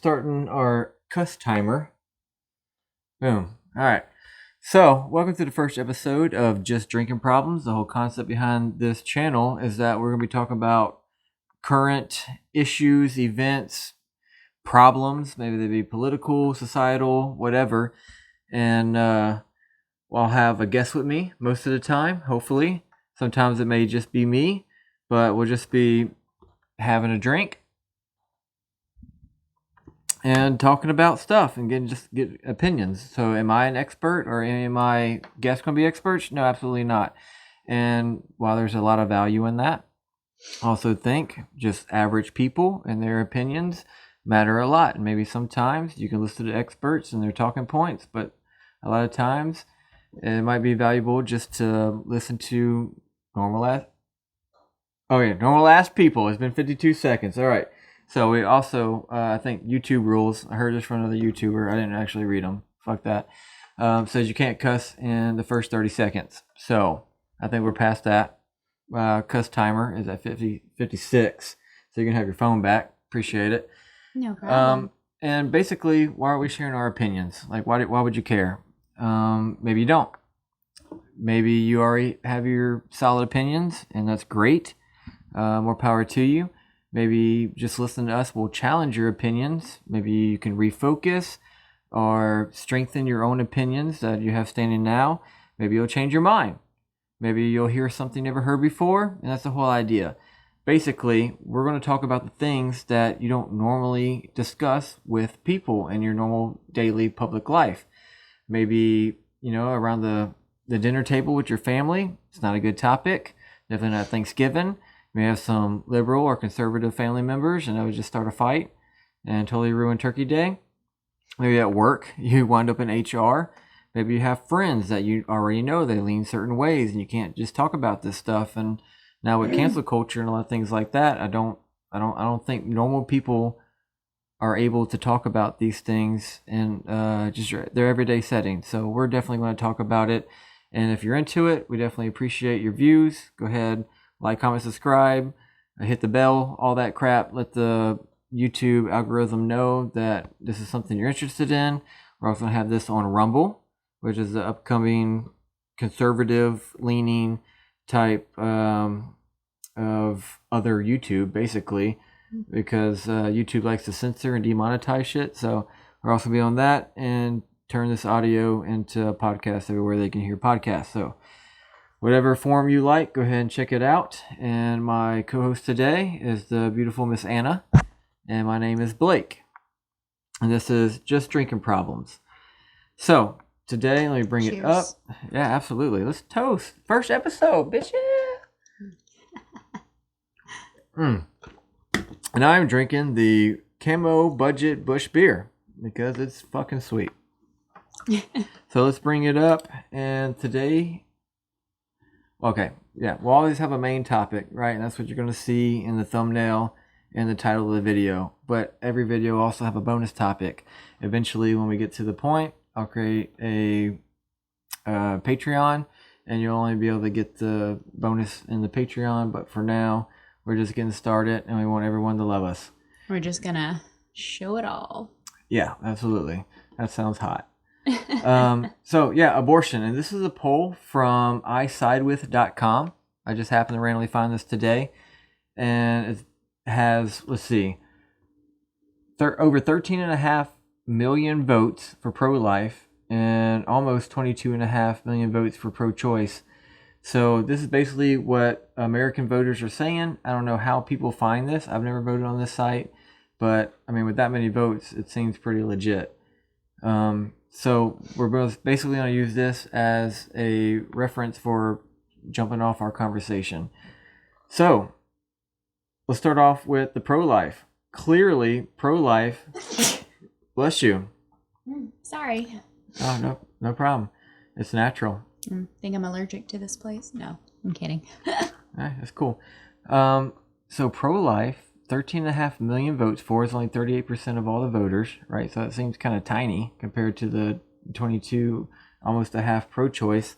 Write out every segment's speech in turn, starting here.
starting our cuss timer. Boom. All right. So, welcome to the first episode of Just Drinking Problems. The whole concept behind this channel is that we're going to be talking about current issues, events, problems. Maybe they be political, societal, whatever. And I'll have a guest with me most of the time, hopefully. Sometimes it may just be me, but we'll just be having a drink and talking about stuff and get opinions. So am I an expert or any of my guests going to be experts? No, absolutely not. And while there's a lot of value in that, I also think just average people and their opinions matter a lot. And maybe sometimes you can listen to experts and their talking points, but a lot of times it might be valuable just to listen to normal ass people. It's been 52 seconds. All right. So we also, I think YouTube rules, I heard this from another YouTuber, I didn't actually read them, fuck that, says you can't cuss in the first 30 seconds. So I think we're past that. Cuss timer is at 56. So you can have your phone back. Appreciate it. No problem. And basically, why are we sharing our opinions? Like, why would you care? Maybe you don't. Maybe you already have your solid opinions, and that's great. More power to you. Maybe just listening to us will challenge your opinions. Maybe you can refocus or strengthen your own opinions that you have standing now. Maybe you'll change your mind. Maybe you'll hear something you never heard before, and that's the whole idea. Basically, we're going to talk about the things that you don't normally discuss with people in your normal daily public life. Maybe, around the dinner table with your family. It's not a good topic. Definitely not Thanksgiving. You may have some liberal or conservative family members and that would just start a fight and totally ruin Turkey Day. Maybe at work, you wind up in HR. Maybe you have friends that you already know they lean certain ways and you can't just talk about this stuff. And now with cancel culture and a lot of things like that, I don't think normal people are able to talk about these things in just their everyday setting. So we're definitely going to talk about it. And if you're into it, we definitely appreciate your views. Go ahead, like, comment, subscribe, hit the bell, all that crap. Let the YouTube algorithm know that this is something you're interested in. We're also going to have this on Rumble, which is the upcoming conservative-leaning type of other YouTube, basically, because YouTube likes to censor and demonetize shit. So we're also going to be on that and turn this audio into a podcast everywhere they can hear podcasts. So whatever form you like, go ahead and check it out. And my co-host today is the beautiful Miss Anna. And my name is Blake. And this is Just Drinking Problems. So today, let me bring it up. Yeah, absolutely. Let's toast. First episode, bitch. And I'm drinking the Camo Budget Bush Beer because it's fucking sweet. So let's bring it up. And today... Okay, yeah, we'll always have a main topic, right? And that's what you're going to see in the thumbnail and the title of the video. But every video will also have a bonus topic. Eventually, when we get to the point, I'll create a Patreon, and you'll only be able to get the bonus in the Patreon. But for now, we're just getting started, and we want everyone to love us. We're just going to show it all. Yeah, absolutely. That sounds hot. So yeah, abortion. And this is a poll from isidewith.com. I just happened to randomly find this today. And it has, let's see, over 13.5 million votes for pro-life and almost 22.5 million votes for pro-choice. So this is basically what American voters are saying. I don't know how people find this. I've never voted on this site. But, I mean, with that many votes, it seems pretty legit. So we're basically going to use this as a reference for jumping off our conversation. So let's start off with the pro-life. Clearly, pro-life. Bless you. Sorry. Oh, no problem. It's natural. Think I'm allergic to this place? No, I'm kidding. That's cool. So pro-life. 13.5 million votes for is only 38% of all the voters, right? So that seems kind of tiny compared to the 22, almost a half pro-choice.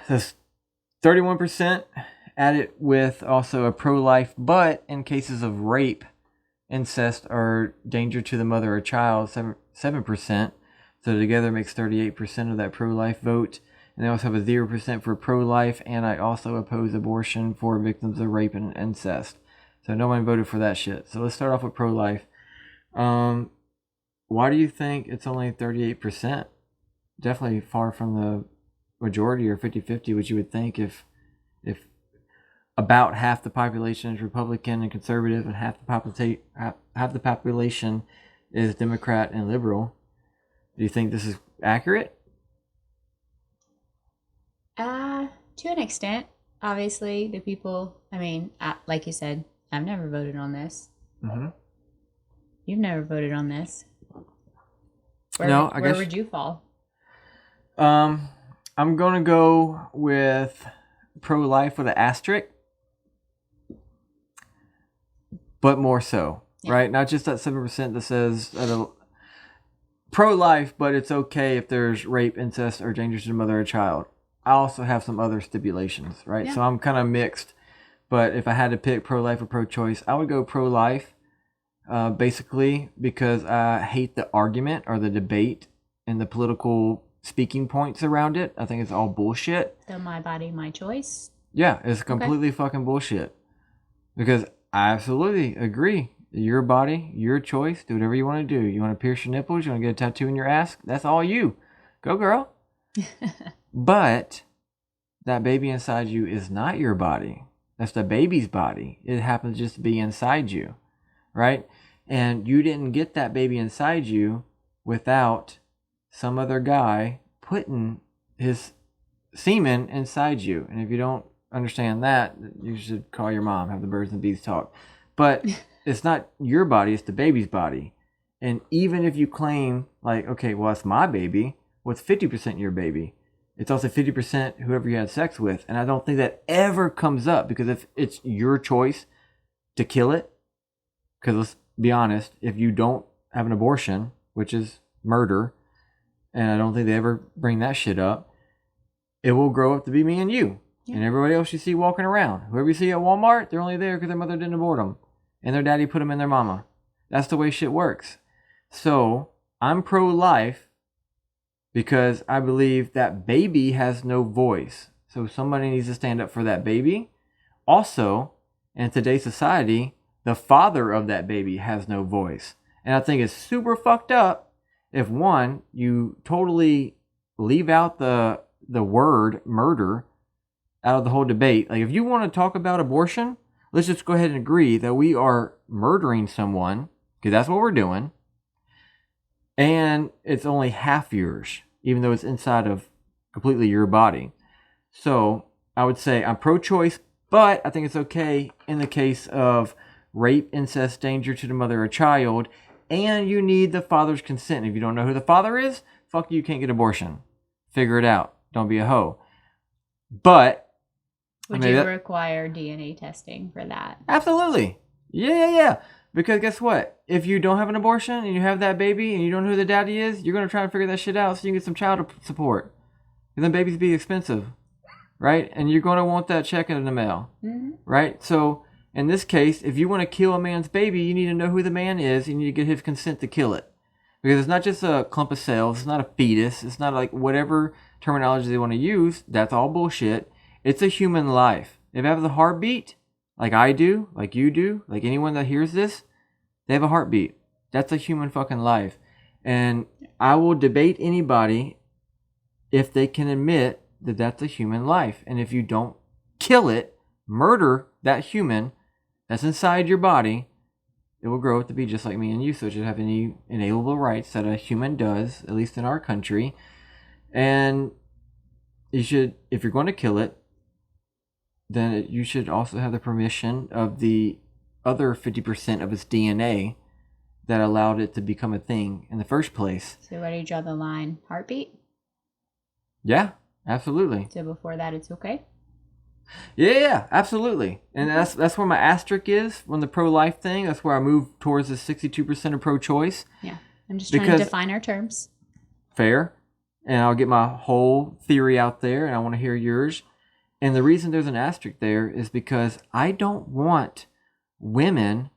So 31% added with also a pro-life, but in cases of rape, incest or danger to the mother or child, 7%. So together makes 38% of that pro-life vote. And they also have a 0% for pro-life, and I also oppose abortion for victims of rape and incest. So no one voted for that shit. So let's start off with pro-life. Why do you think it's only 38%? Definitely far from the majority or 50-50, which you would think if about half the population is Republican and conservative and half the population is Democrat and liberal. Do you think this is accurate? To an extent. Obviously, the people, like you said, I've never voted on this. Mm-hmm. You've never voted on this. Where would you fall? I'm going to go with pro-life with an asterisk. But more so, right? Not just that 7% that says pro-life, but it's okay if there's rape, incest, or danger to the mother or child. I also have some other stipulations, right? Yeah. So I'm kind of mixed. But if I had to pick pro-life or pro-choice, I would go pro-life, basically because I hate the argument or the debate and the political speaking points around it. I think it's all bullshit. So my body, my choice? Yeah, it's completely fucking bullshit. Because I absolutely agree. Your body, your choice. Do whatever you want to do. You want to pierce your nipples? You want to get a tattoo in your ass? That's all you. Go, girl. But that baby inside you is not your body. That's the baby's body. It happens just to be inside you, right? And you didn't get that baby inside you without some other guy putting his semen inside you. And if you don't understand that, you should call your mom, have the birds and bees talk. But it's not your body, it's the baby's body. And even if you claim, like, okay, well, it's my baby, well, it's 50% your baby. It's also 50% whoever you had sex with. And I don't think that ever comes up, because if it's your choice to kill it, because let's be honest, if you don't have an abortion, which is murder, and I don't think they ever bring that shit up, it will grow up to be me and you. Yeah. And everybody else you see walking around. Whoever you see at Walmart, they're only there because their mother didn't abort them. And their daddy put them in their mama. That's the way shit works. So, I'm pro-life because I believe that baby has no voice. So somebody needs to stand up for that baby. Also, in today's society, the father of that baby has no voice. And I think it's super fucked up if, one, you totally leave out the word murder out of the whole debate. Like, if you want to talk about abortion, let's just go ahead and agree that we are murdering someone, because that's what we're doing. And it's only half yours, even though it's inside of completely your body. So I would say I'm pro-choice, but I think it's okay in the case of rape, incest, danger to the mother or child, and you need the father's consent. If you don't know who the father is, fuck you, can't get abortion. Figure it out. Don't be a hoe. But would you require DNA testing for that? Absolutely. Yeah. Because guess what? If you don't have an abortion and you have that baby and you don't know who the daddy is, you're going to try to figure that shit out so you can get some child support. And then babies be expensive, right? And you're going to want that check in the mail, right? So in this case, if you want to kill a man's baby, you need to know who the man is. You need to get his consent to kill it. Because it's not just a clump of cells. It's not a fetus. It's not like whatever terminology they want to use. That's all bullshit. It's a human life. If it has a heartbeat, like I do, like you do, like anyone that hears this, they have a heartbeat. That's a human fucking life. And I will debate anybody if they can admit that that's a human life. And if you don't kill it, murder that human that's inside your body, it will grow up to be just like me and you. So it should have any inalienable rights that a human does, at least in our country. And you should, if you're going to kill it, then you should also have the permission of the other 50% of its DNA that allowed it to become a thing in the first place. So where do you draw the line? Heartbeat? Yeah, absolutely. So before that, it's okay? Yeah, absolutely. And that's where my asterisk is on the pro-life thing. That's where I move towards the 62% of pro-choice. Yeah, I'm just trying to define our terms. Fair. And I'll get my whole theory out there, and I want to hear yours. And the reason there's an asterisk there is because I don't want women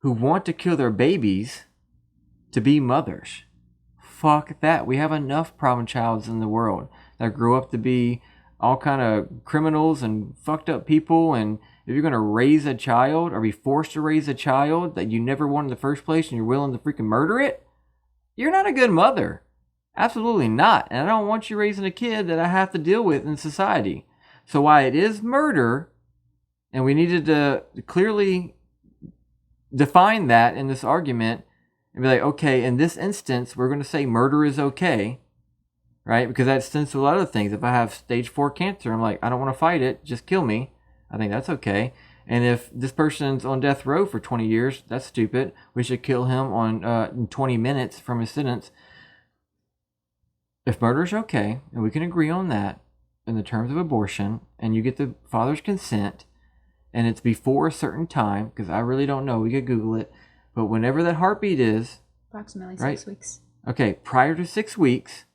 who want to kill their babies to be mothers. Fuck that. We have enough problem childs in the world that grow up to be all kind of criminals and fucked up people. And if you're going to raise a child or be forced to raise a child that you never wanted in the first place and you're willing to freaking murder it, you're not a good mother. Absolutely not. And I don't want you raising a kid that I have to deal with in society. So while it is murder, and we needed to clearly define that in this argument and be like, okay, in this instance, we're going to say murder is okay, right? Because that extends to a lot of things. If I have stage 4 cancer, I'm like, I don't want to fight it, just kill me. I think that's okay. And if this person's on death row for 20 years, that's stupid. We should kill him in 20 minutes from his sentence. If murder is okay, and we can agree on that in the terms of abortion, and you get the father's consent, and it's before a certain time, because I really don't know, we could Google it, but whenever that heartbeat is... Approximately right? 6 weeks. Okay, prior to 6 weeks,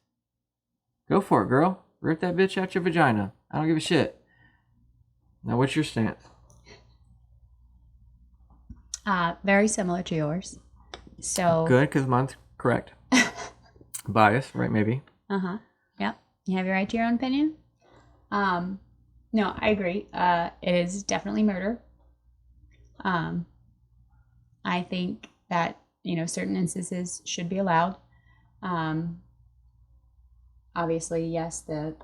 go for it, girl. Rip that bitch out your vagina. I don't give a shit. Now, what's your stance? Very similar to yours. So Good, because mine's correct. Bias, right, maybe. Uh-huh. Yep. You have your right to your own opinion. No, I agree. It is definitely murder. I think that, certain instances should be allowed. Obviously, yes, the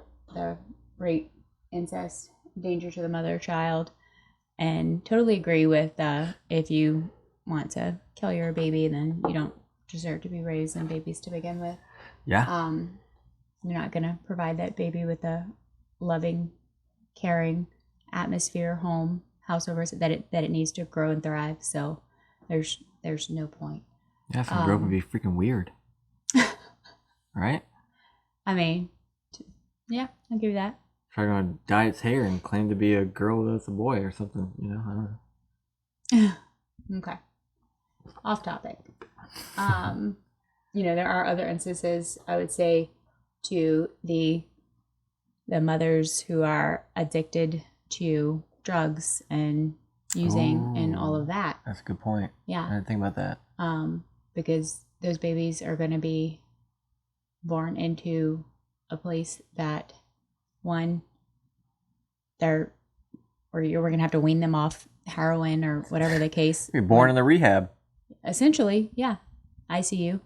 rape, incest, danger to the mother or child, and totally agree with if you want to kill your baby, then you don't deserve to be raised in babies to begin with. Yeah. You're not going to provide that baby with a loving, caring atmosphere, home, house over that it needs to grow and thrive. So there's no point. Yeah, it's gonna grow up and be freaking weird. Right? I mean, yeah, I'll give you that. Try to dye its hair and claim to be a girl that's a boy or something. I don't know. Okay. Off topic. There are other instances, I would say, to the mothers who are addicted to drugs and using and all of that. That's a good point. Yeah. I didn't think about that. Because those babies are going to be born into a place that, one, we're going to have to wean them off heroin or whatever the case. You're born in the rehab. Essentially, yeah. ICU.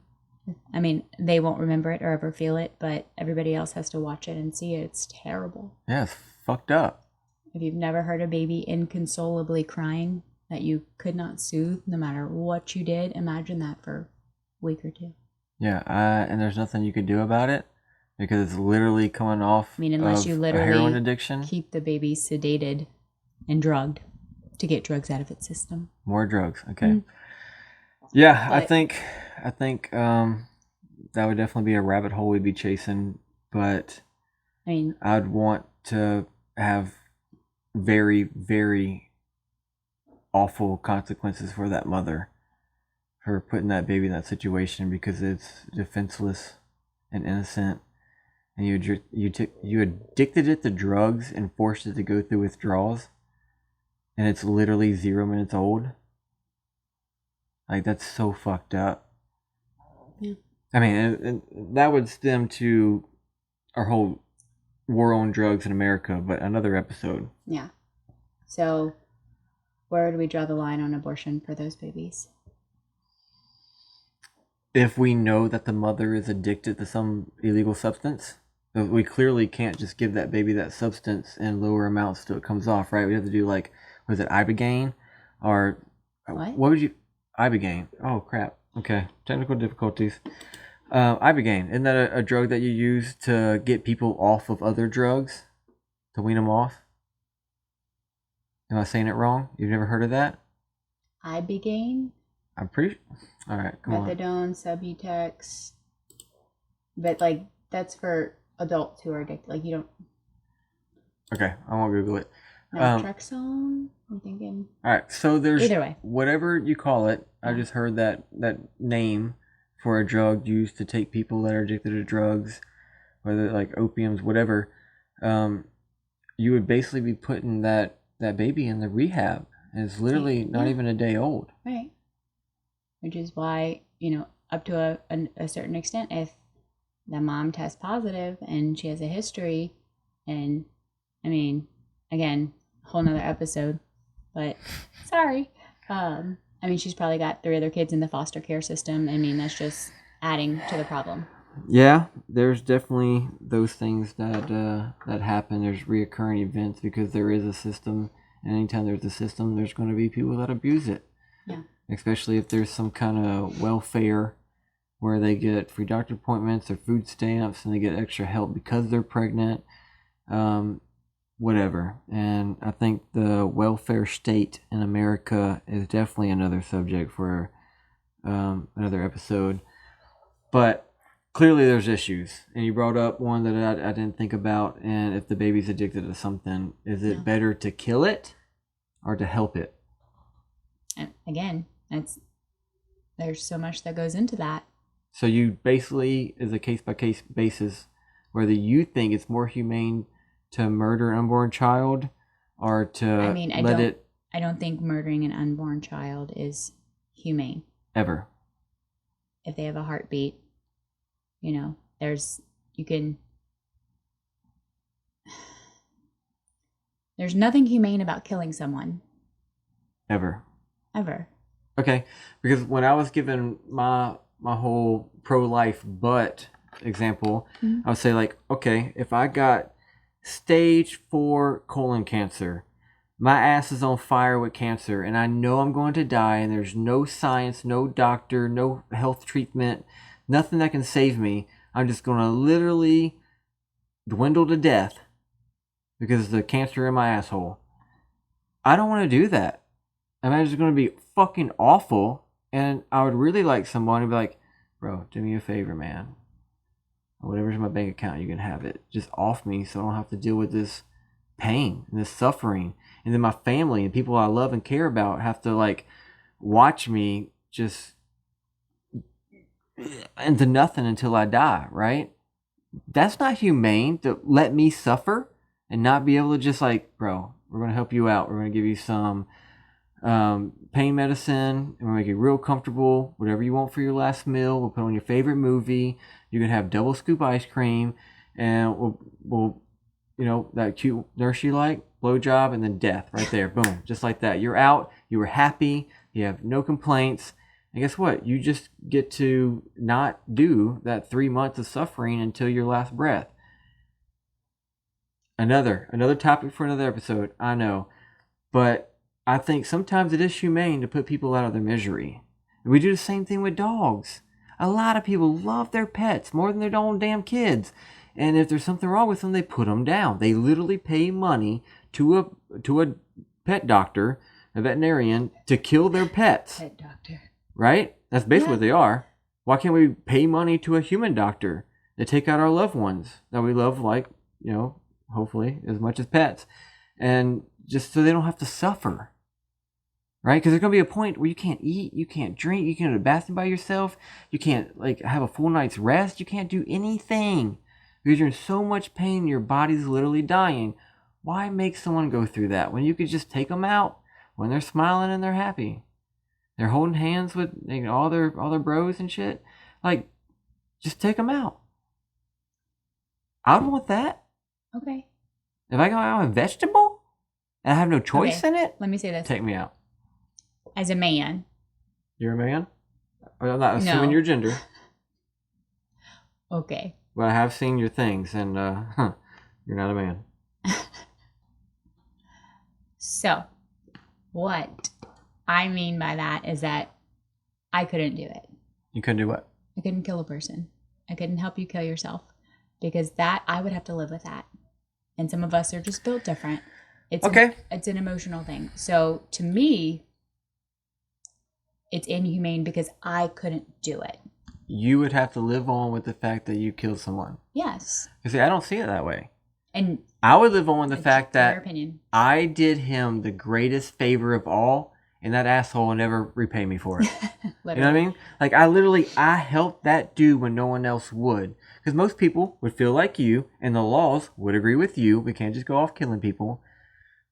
I mean, they won't remember it or ever feel it, but everybody else has to watch it and see it. It's terrible. Yeah, it's fucked up. If you've never heard a baby inconsolably crying that you could not soothe no matter what you did, imagine that for a week or two. Yeah, and there's nothing you could do about it because it's literally coming off Unless you literally a heroin addiction. Keep the baby sedated and drugged to get drugs out of its system. More drugs. Okay. Mm-hmm. Yeah, but, I think that would definitely be a rabbit hole we'd be chasing, but I'd want to have very, very awful consequences for that mother for putting that baby in that situation because it's defenseless and innocent, and you addicted it to drugs and forced it to go through withdrawals, and it's literally 0 minutes old. Like, that's so fucked up. Yeah. I mean, and that would stem to our whole war on drugs in America, but another episode. Yeah. So, where do we draw the line on abortion for those babies? If we know that the mother is addicted to some illegal substance, we clearly can't just give that baby that substance in lower amounts till it comes off, right? We have to do, like, was it Ibogaine? Or what would you... Ibogaine. Oh, crap. Okay. Technical difficulties. Ibogaine. Isn't that a drug that you use to get people off of other drugs? To wean them off? Am I saying it wrong? You've never heard of that? Ibogaine? I'm pretty... All right, come on. Methadone, Subutex. But, like, that's for adults who are addicted. Like, you don't... Okay, I won't Google it. Naltrexone? I'm thinking... All right, so there's... Either way. Whatever you call it, I just heard that name for a drug used to take people that are addicted to drugs, whether like opiums, whatever. You would basically be putting that baby in the rehab. And it's literally not even a day old. Right. which is why, up to a certain extent, if the mom tests positive and she has a history, and I mean, again, whole nother episode, but sorry. I mean, she's probably got 3 other kids in the foster care system. I mean, that's just adding to the problem. Yeah, there's definitely those things that happen. There's reoccurring events because there is a system, and anytime there's a system, there's going to be people that abuse it. Yeah. Especially if there's some kind of welfare where they get free doctor appointments or food stamps, and they get extra help because they're pregnant, whatever. And I think the welfare state in America is definitely another subject for another episode. But clearly there's issues, and you brought up one that I didn't think about. And if the baby's addicted to something, is it better to kill it or to help it? And again, there's so much that goes into that. So you basically, is a case-by-case basis, whether you think it's more humane to murder an unborn child or to I don't think murdering an unborn child is humane. Ever. If they have a heartbeat, there's nothing humane about killing someone. Ever. Okay. Because when I was given my whole pro-life but example, I would say like, okay, if I got stage 4 colon cancer, my ass is on fire with cancer, and I know I'm going to die, and there's no science, no doctor, no health treatment, nothing that can save me. I'm just going to literally dwindle to death because of the cancer in my asshole. I don't want to do that. I mean, it's going to be fucking awful. And I would really like someone to be like, bro, do me a favor, man. Whatever's in my bank account, you can have it. Just off me so I don't have to deal with this pain and this suffering. And then my family and people I love and care about have to like watch me just into nothing until I die, right? That's not humane to let me suffer and not be able to just like, bro, we're going to help you out. We're going to give you some pain medicine, and we'll make you real comfortable. Whatever you want for your last meal, we'll put on your favorite movie. You can have double scoop ice cream, and we'll that cute nurse you like, blowjob, and then death right there. Boom, just like that. You're out. You were happy. You have no complaints. And guess what? You just get to not do that 3 months of suffering until your last breath. Another topic for another episode, I know. But I think sometimes it is humane to put people out of their misery. And we do the same thing with dogs. A lot of people love their pets more than their own damn kids. And if there's something wrong with them, they put them down. They literally pay money to a pet doctor, a veterinarian, to kill their pets. Pet doctor. Right? That's basically what they are. Why can't we pay money to a human doctor to take out our loved ones that we love, like, hopefully as much as pets, and just so they don't have to suffer? Right? Because there's going to be a point where you can't eat, you can't drink, you can't go to the bathroom by yourself, you can't like have a full night's rest, you can't do anything because you're in so much pain, your body's literally dying. Why make someone go through that when you could just take them out when they're smiling and they're happy? They're holding hands with all their bros and shit. Like, just take them out. I don't want that. Okay. If I go out a vegetable and I have no choice in it, let me say this. Take me out. As a man. You're a man? I'm not assuming your gender. Okay. But I have seen your things, and you're not a man. So, what I mean by that is that I couldn't do it. You couldn't do what? I couldn't kill a person. I couldn't help you kill yourself. Because that, I would have to live with that. And some of us are just built different. It's an emotional thing. So, to me, it's inhumane because I couldn't do it. You would have to live on with the fact that you killed someone. Yes. You see, I don't see it that way. And I would live on with the fact that opinion. I did him the greatest favor of all, and that asshole will never repay me for it. You know what I mean? Like, I helped that dude when no one else would. Because most people would feel like you, and the laws would agree with you. We can't just go off killing people.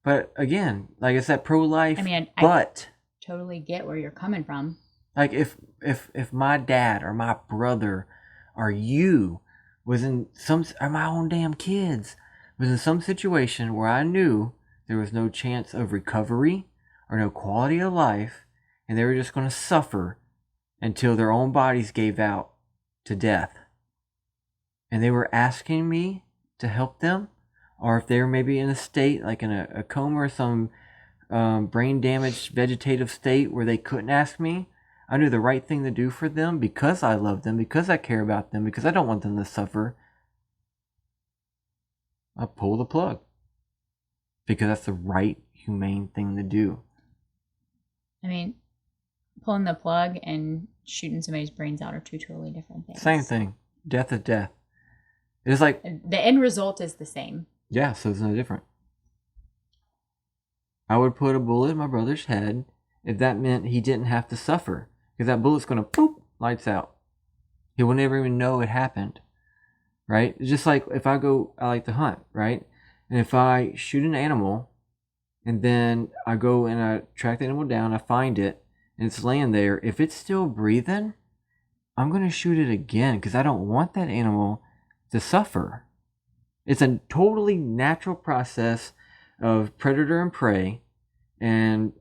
But again, like I said, pro-life, I totally get where you're coming from. Like if my dad or my brother or you was in some, or my own damn kids was in some situation where I knew there was no chance of recovery or no quality of life, and they were just going to suffer until their own bodies gave out to death, and they were asking me to help them, or if they were maybe in a state like in a coma or some brain damaged vegetative state where they couldn't ask me, I knew the right thing to do for them because I love them, because I care about them, because I don't want them to suffer. I pull the plug because that's the right humane thing to do. I mean, pulling the plug and shooting somebody's brains out are two totally different things. Same thing. Death is death. It's like the end result is the same. Yeah, so it's no different. I would put a bullet in my brother's head if that meant he didn't have to suffer. Because that bullet's going to poop, lights out. He will never even know it happened. Right? It's just like if I like to hunt, right? And if I shoot an animal and then I go and I track the animal down, I find it, and it's laying there. If it's still breathing, I'm going to shoot it again because I don't want that animal to suffer. It's a totally natural process of predator and prey. And,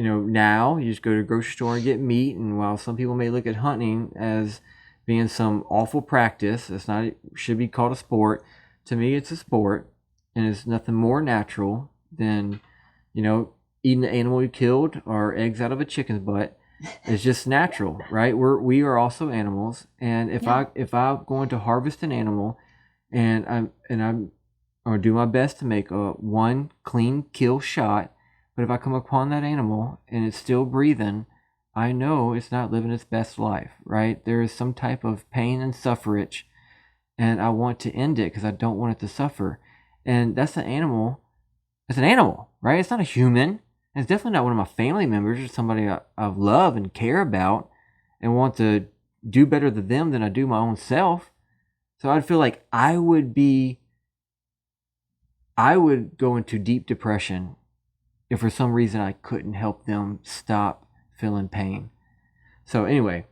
now you just go to the grocery store and get meat. And while some people may look at hunting as being some awful practice, should be called a sport. To me, it's a sport. And it's nothing more natural than, eating the animal you killed or eggs out of a chicken's butt. It's just natural, right? We are also animals. And if I'm going to harvest an animal, and I'm gonna do my best to make a one clean kill shot. But if I come upon that animal and it's still breathing, I know it's not living its best life, right? There is some type of pain and suffrage, and I want to end it because I don't want it to suffer. And that's an animal. It's an animal, right? It's not a human. And it's definitely not one of my family members or somebody I love and care about and want to do better to them than I do my own self. So I'd feel like I would go into deep depression if for some reason I couldn't help them stop feeling pain. So anyway,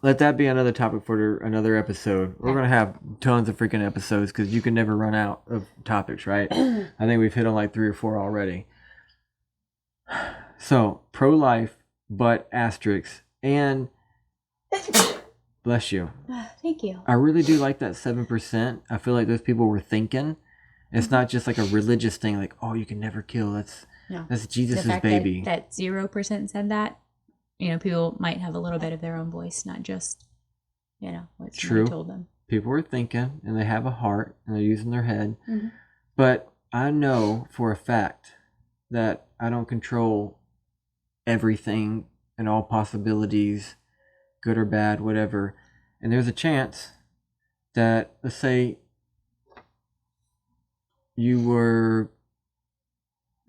let that be another topic for another episode. We're going to have tons of freaking episodes because you can never run out of topics, right? I think we've hit on like 3 or 4 already. So, pro-life, but asterisks, and... Bless you. Thank you. I really do like that 7%. I feel like those people were thinking. It's not just like a religious thing, like, oh, you can never kill. That's Jesus' baby. That 0% said that, people might have a little bit of their own voice, not just, what somebody told them. People are thinking, and they have a heart, and they're using their head. Mm-hmm. But I know for a fact that I don't control everything and all possibilities, good or bad, whatever. And there's a chance that, let's say, you were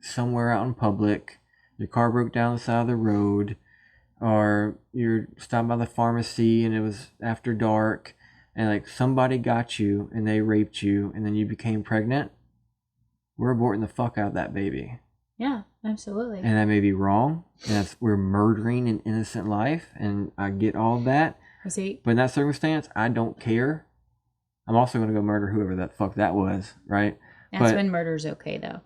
somewhere out in public, your car broke down the side of the road, or you're stopped by the pharmacy and it was after dark, and like somebody got you and they raped you and then you became pregnant. We're aborting the fuck out of that baby. Yeah, absolutely. And that may be wrong. And we're murdering an innocent life. And I get all of that. But in that circumstance, I don't care. I'm also going to go murder whoever the fuck that was, right? That's when murder's okay, though.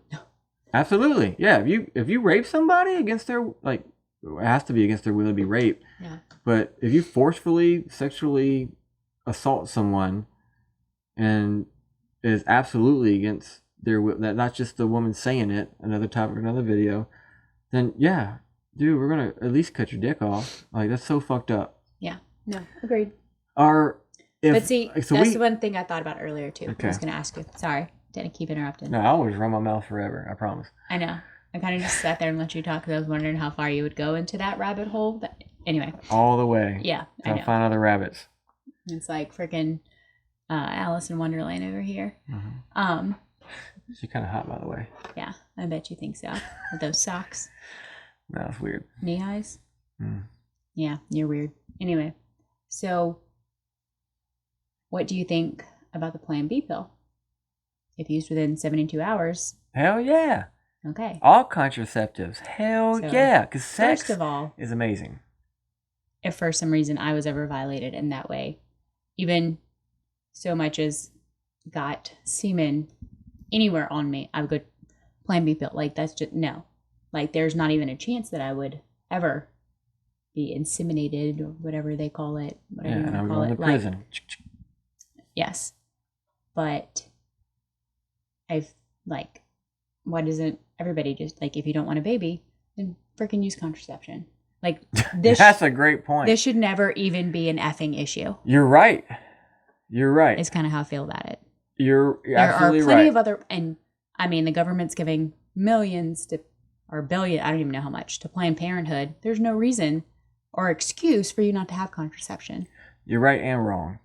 Absolutely. Yeah, if you rape somebody against their, like, it has to be against their will to be raped. Yeah. But if you forcefully, sexually assault someone and it is absolutely against their will, that not just the woman saying it, another topic, another video, then yeah, dude, we're gonna at least cut your dick off. Like, that's so fucked up. Yeah, no, agreed. That's the one thing I thought about earlier too. Okay. I was gonna ask you. Sorry, didn't keep interrupting. No, I always run my mouth forever. I promise. I know. I kind of just sat there and let you talk because I was wondering how far you would go into that rabbit hole. But anyway, all the way. Yeah, I know. Find other rabbits. It's like freaking Alice in Wonderland over here. Mm-hmm. She's kind of hot, by the way. Yeah, I bet you think so. With those socks. No, it's weird. Knee highs? Mm. Yeah, you're weird. Anyway, so what do you think about the Plan B pill? If used within 72 hours. Hell yeah. Okay. All contraceptives. Hell yeah. Because sex first of all, is amazing. if for some reason I was ever violated in that way, even so much as got semen anywhere on me, I would go Plan B pill. Like, that's just no. Like, there's not even a chance that I would ever be inseminated or whatever they call it. Whatever you want to call it. To prison. Yes. But I've, like, why doesn't everybody just, like, if you don't want a baby, then freaking use contraception? Like, this. That's a great point. This should never even be an effing issue. You're right. You're right. It's kind of how I feel about it. You're there absolutely are plenty right. of other, and I mean, the government's giving millions to, or billion, I don't even know how much, to Planned Parenthood. There's no reason or excuse for you not to have contraception. You're right and wrong.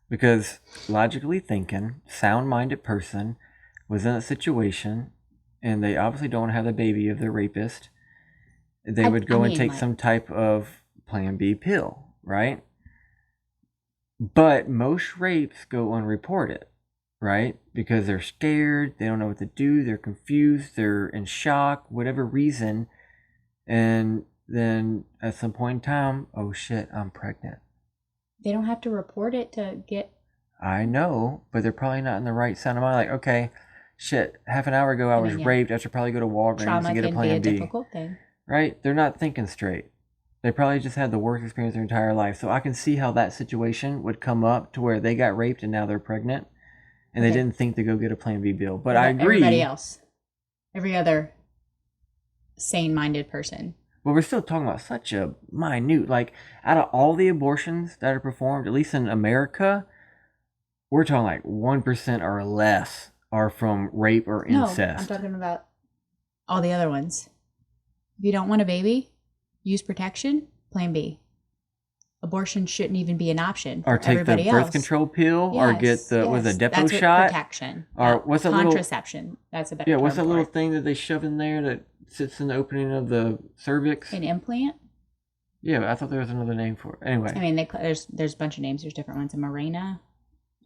Because logically thinking, sound-minded person was in a situation, and they obviously don't have the baby of their rapist. They would go and take some type of Plan B pill, right? But most rapes go unreported, right? Because they're scared, they don't know what to do, they're confused, they're in shock, whatever reason. And then at some point in time, oh shit, I'm pregnant. They don't have to report it to get... I know, but they're probably not in the right sound of mind. Like, okay, shit, half an hour ago I was raped, I should probably go to Walgreens and get a Plan B. Trauma can be a difficult thing. Right? They're not thinking straight. They probably just had the worst experience their entire life. So I can see how that situation would come up to where they got raped and now they're pregnant. And they didn't think to go get a Plan B bill. But I agree. Everybody else. Every other sane-minded person. But we're still talking about such a minute. Like, out of all the abortions that are performed, at least in America, we're talking like 1% or less are from rape or incest. No, I'm talking about all the other ones. If you don't want a baby, use protection, Plan B. Abortion shouldn't even be an option. Or take the birth control pill, or get the depot shot. Protection. Or what's a contraception? That's a better term. What's that little thing that they shove in there that sits in the opening of the cervix? An implant? Yeah, I thought there was another name for it. Anyway. I mean, there's a bunch of names. There's different ones. A Mirena.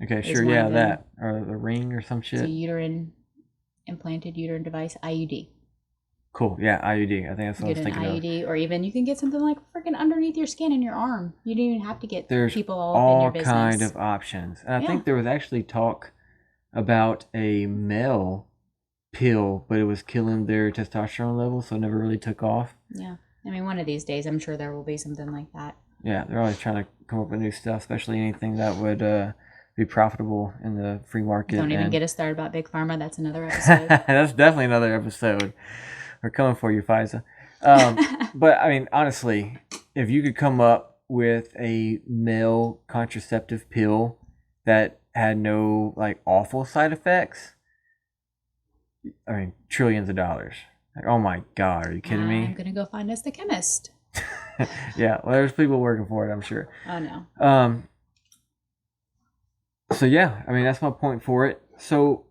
Okay, sure, yeah, that. Or the ring or some shit. It's a implanted uterine device, IUD. Cool, yeah, IUD. I think that's what I was thinking of. IUD, or even you can get something like freaking underneath your skin in your arm. You don't even have to get people all up in your business. There's all kind of options. And I think there was actually talk about a male pill, but it was killing their testosterone level, so it never really took off. Yeah. I mean, one of these days, I'm sure there will be something like that. Yeah, they're always trying to come up with new stuff, especially anything that would be profitable in the free market. Don't even get us started about Big Pharma. That's another episode. That's definitely another episode. We're coming for you, FISA. But, I mean, honestly, if you could come up with a male contraceptive pill that had no, like, awful side effects, I mean, trillions of dollars. Like, oh my God, are you kidding me? I'm going to go find us the chemist. Yeah, well, there's people working for it, I'm sure. Oh, no. So, yeah, I mean, that's my point for it. So,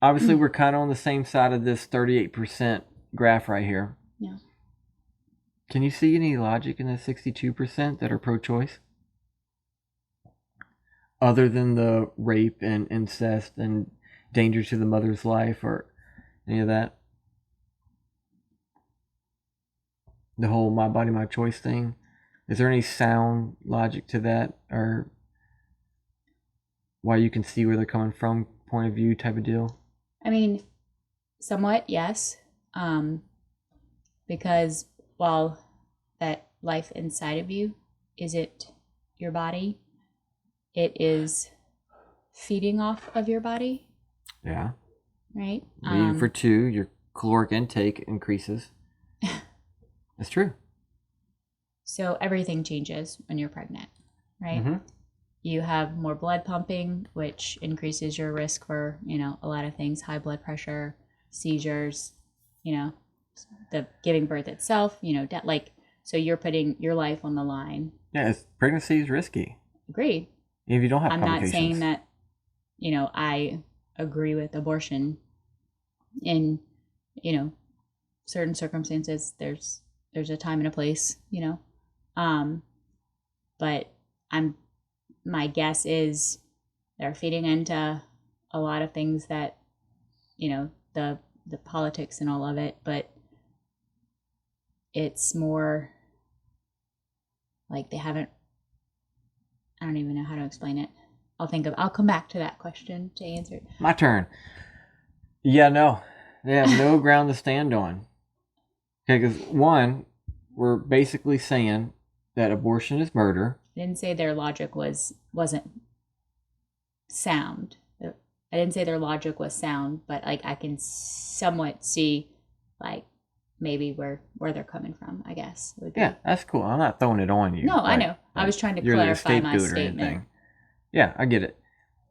obviously, we're kind of on the same side of this 38% graph right here. Yeah. Can you see any logic in the 62% that are pro-choice? Other than the rape and incest and danger to the mother's life or any of that? The whole my body, my choice thing? Is there any sound logic to that? Or why you can see where they're coming from, point of view type of deal? I mean, somewhat, yes. Because while that life inside of you isn't your body, it is feeding off of your body. Yeah. Right? Eating for two, your caloric intake increases. That's true. So everything changes when you're pregnant, right? Mm-hmm. You have more blood pumping, which increases your risk for, a lot of things, high blood pressure, seizures, the giving birth itself, so you're putting your life on the line. Yeah, pregnancy is risky. Agreed. If you don't have I'm complications. not saying that, I agree with abortion in, certain circumstances. There's a time and a place, but my guess is they're feeding into a lot of things that, the politics and all of it, but it's more like they haven't. I don't even know how to explain it. I'll come back to that question to answer. My turn. Yeah, no. They have no ground to stand on. Okay, because one, we're basically saying that abortion is murder. I didn't say their logic wasn't sound. I didn't say their logic was sound, but like I can somewhat see like maybe where they're coming from, I guess. Yeah, that's cool. I'm not throwing it on you. No, I know. I was trying to clarify my statement. Yeah, I get it.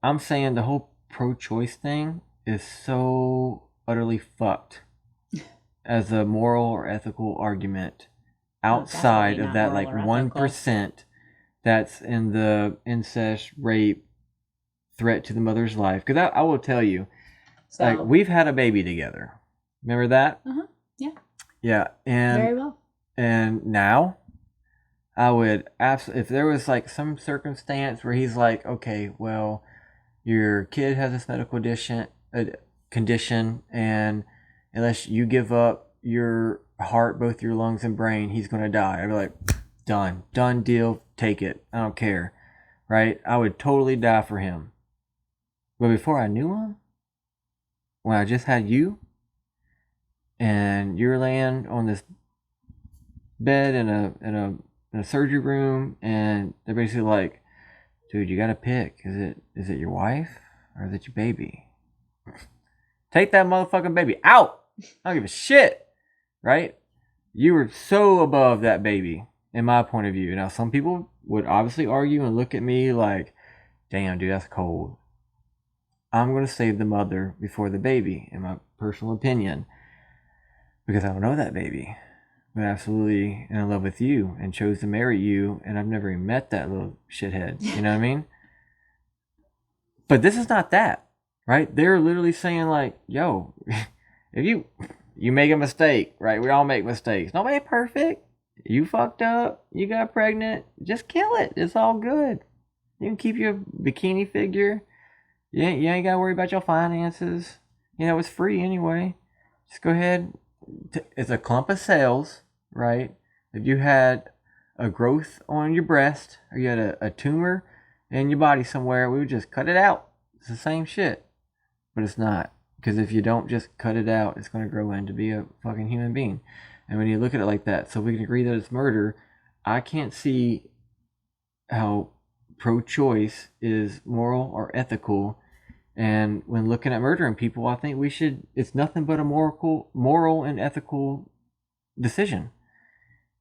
I'm saying the whole pro-choice thing is so utterly fucked as a moral or ethical argument outside of that like 1% that's in the incest, rape, threat to the mother's life. Because I will tell you, like we've had a baby together. Remember that? Yeah. Yeah, and very well. And now, I would absolutely, if there was like some circumstance where he's like, okay, well, your kid has this medical condition, and unless you give up your heart, both your lungs and brain, he's gonna die. I'd be like, done deal, take it. I don't care, right? I would totally die for him. But before I knew him, when I just had you, and you're laying on this bed in a surgery room, and they're basically like, dude, you gotta pick. Is it your wife or is it your baby? Take that motherfucking baby out. I don't give a shit, right? You were so above that baby, in my point of view. Now, some people would obviously argue and look at me like, damn, dude, that's cold. I'm gonna save the mother before the baby, in my personal opinion, because I don't know that baby. I'm absolutely in love with you and chose to marry you, and I've never even met that little shithead. You know what I mean? But this is not that, right? They're literally saying like, yo, if you make a mistake, right? We all make mistakes. Nobody perfect. You fucked up. You got pregnant. Just kill it. It's all good. You can keep your bikini figure. You ain't got to worry about your finances. You know, it's free anyway. Just go ahead. It's a clump of cells, right? If you had a growth on your breast or you had a tumor in your body somewhere, we would just cut it out. It's the same shit. But it's not. Because if you don't just cut it out, it's going to grow in to be a fucking human being. And when you look at it like that, so we can agree that it's murder, I can't see how pro-choice is moral or ethical. And when looking at murdering people, I think it's nothing but a moral and ethical decision.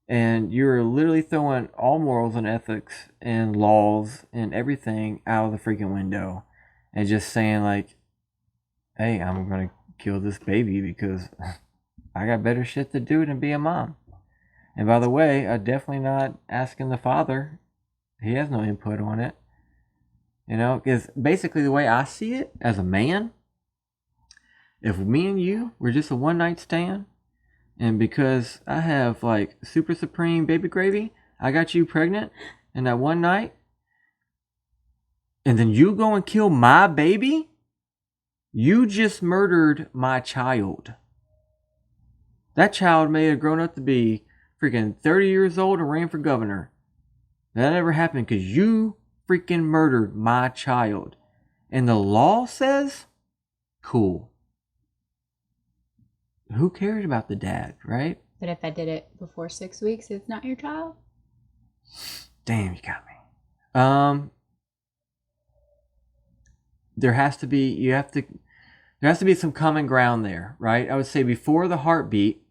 And you're literally throwing all morals and ethics and laws and everything out of the freaking window. And just saying like, hey, I'm going to kill this baby because I got better shit to do than be a mom. And by the way, I'm definitely not asking the father. He has no input on it. You know, because basically the way I see it as a man, if me and you were just a one night stand, and because I have like super supreme baby gravy, I got you pregnant in that one night, and then you go and kill my baby, you just murdered my child. That child may have grown up to be freaking 30 years old and ran for governor. That never happened because you freaking murdered my child. And the law says, cool. Who cares about the dad, right? But if I did it before 6 weeks, it's not your child? Damn, you got me. There has to be some common ground there, right? I would say before the heartbeat,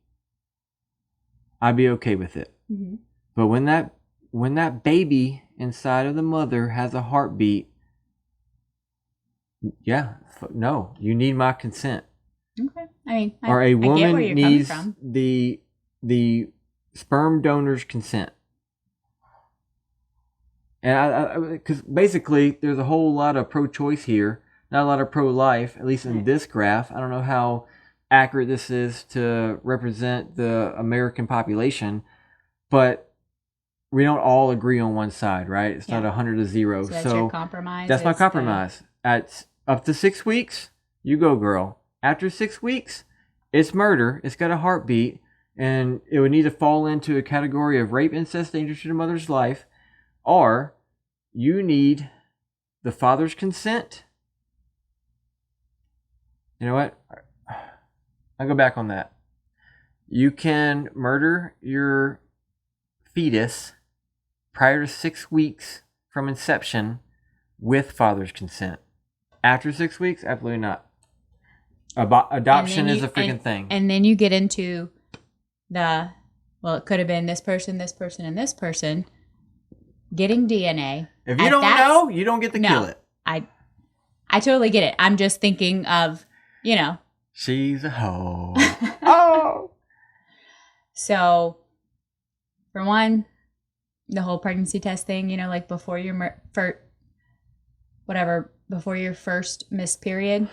I'd be okay with it. Mm-hmm. But when that baby inside of the mother has a heartbeat, yeah, no, you need my consent. Okay. I mean, or a woman needs the sperm donor's consent. And because basically there's a whole lot of pro-choice here, not a lot of pro-life, at least in this graph. I don't know how accurate this is to represent the American population, but we don't all agree on one side, right? It's not 100-0. So that's your compromise. That's my compromise. At up to 6 weeks, you go, girl. After 6 weeks, it's murder. It's got a heartbeat, and it would need to fall into a category of rape, incest, danger to the mother's life, or you need the father's consent. You know what? I'll go back on that. You can murder your fetus prior to 6 weeks from inception with father's consent. After 6 weeks, absolutely not. Adoption is a freaking thing. And then you get into it could have been this person, this person, and this person getting DNA. If you don't know, you don't get to kill it. I totally get it. I'm just thinking of, She's a hoe. Oh! So, for one, the whole pregnancy test thing, like before your before your first missed period,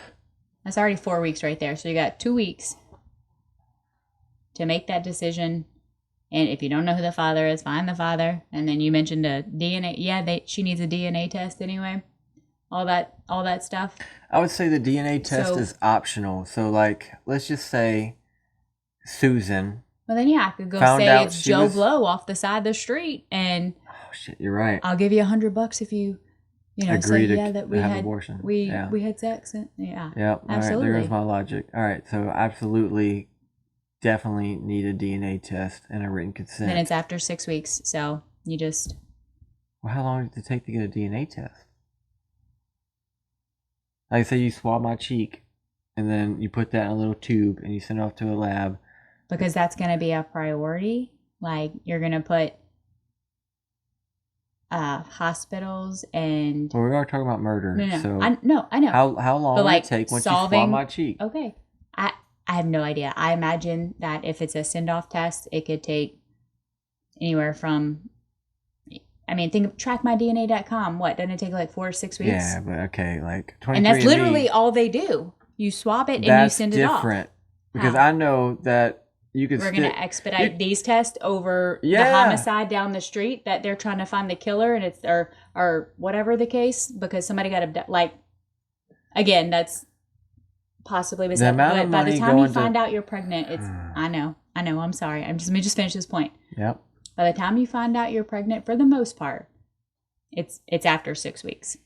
that's already 4 weeks right there. So you got 2 weeks to make that decision. And if you don't know who the father is, find the father. And then you mentioned a DNA. Yeah, she needs a DNA test anyway. All that stuff. I would say the DNA test is optional. So, let's just say Susan. Well, then I could go say it's Joe Blow off the side of the street, and oh shit, you're right. I'll give you $100 if you agree say that we had abortion. We had sex. And, Yep. Absolutely. All right, there's my logic. All right, so absolutely, definitely need a DNA test and a written consent. Then it's after 6 weeks, so you just. Well, how long did it take to get a DNA test? Like, say you swab my cheek, and then you put that in a little tube, and you send it off to a lab. Because that's going to be a priority. Like, you're going to put hospitals and... Well, we are talking about murder. No. So I know. How long will it take once you swab my cheek? Okay. I have no idea. I imagine that if it's a send-off test, it could take anywhere from... think of trackmydna.com. What, doesn't it take 4 or 6 weeks? Yeah, but okay, 23andMe. And that's literally all they do. You swab it and you send it off. That's different. Because I know that you could We're going to expedite these tests over the homicide down the street that they're trying to find the killer, and it's or whatever the case, because somebody got again, that's possibly the amount of by money the time you find out you're pregnant, it's I know, I'm sorry. Let me just finish this point. Yep. By the time you find out you're pregnant, for the most part, it's after 6 weeks.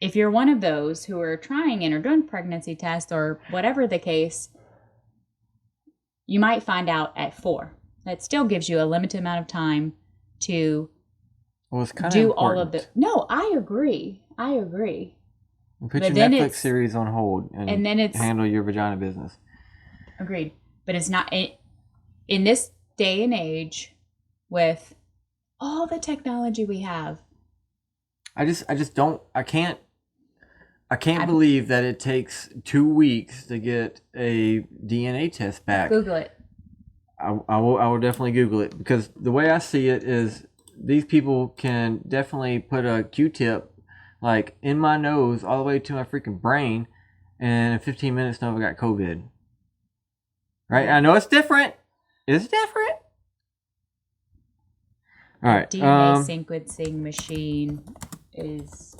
If you're one of those who are trying and are doing pregnancy tests or whatever the case, you might find out at 4. That still gives you a limited amount of time to do all of the... No, I agree. Put your Netflix series on hold and then handle your vagina business. Agreed. But it's not... In this day and age, with all the technology we have... I just don't... I can't believe that it takes 2 weeks to get a DNA test back. Google it. I will definitely Google it, because the way I see it is these people can definitely put a Q-tip in my nose all the way to my freaking brain, and in 15 minutes know I got COVID. Right? I know it's different. It's different. All right. DNA sequencing machine is...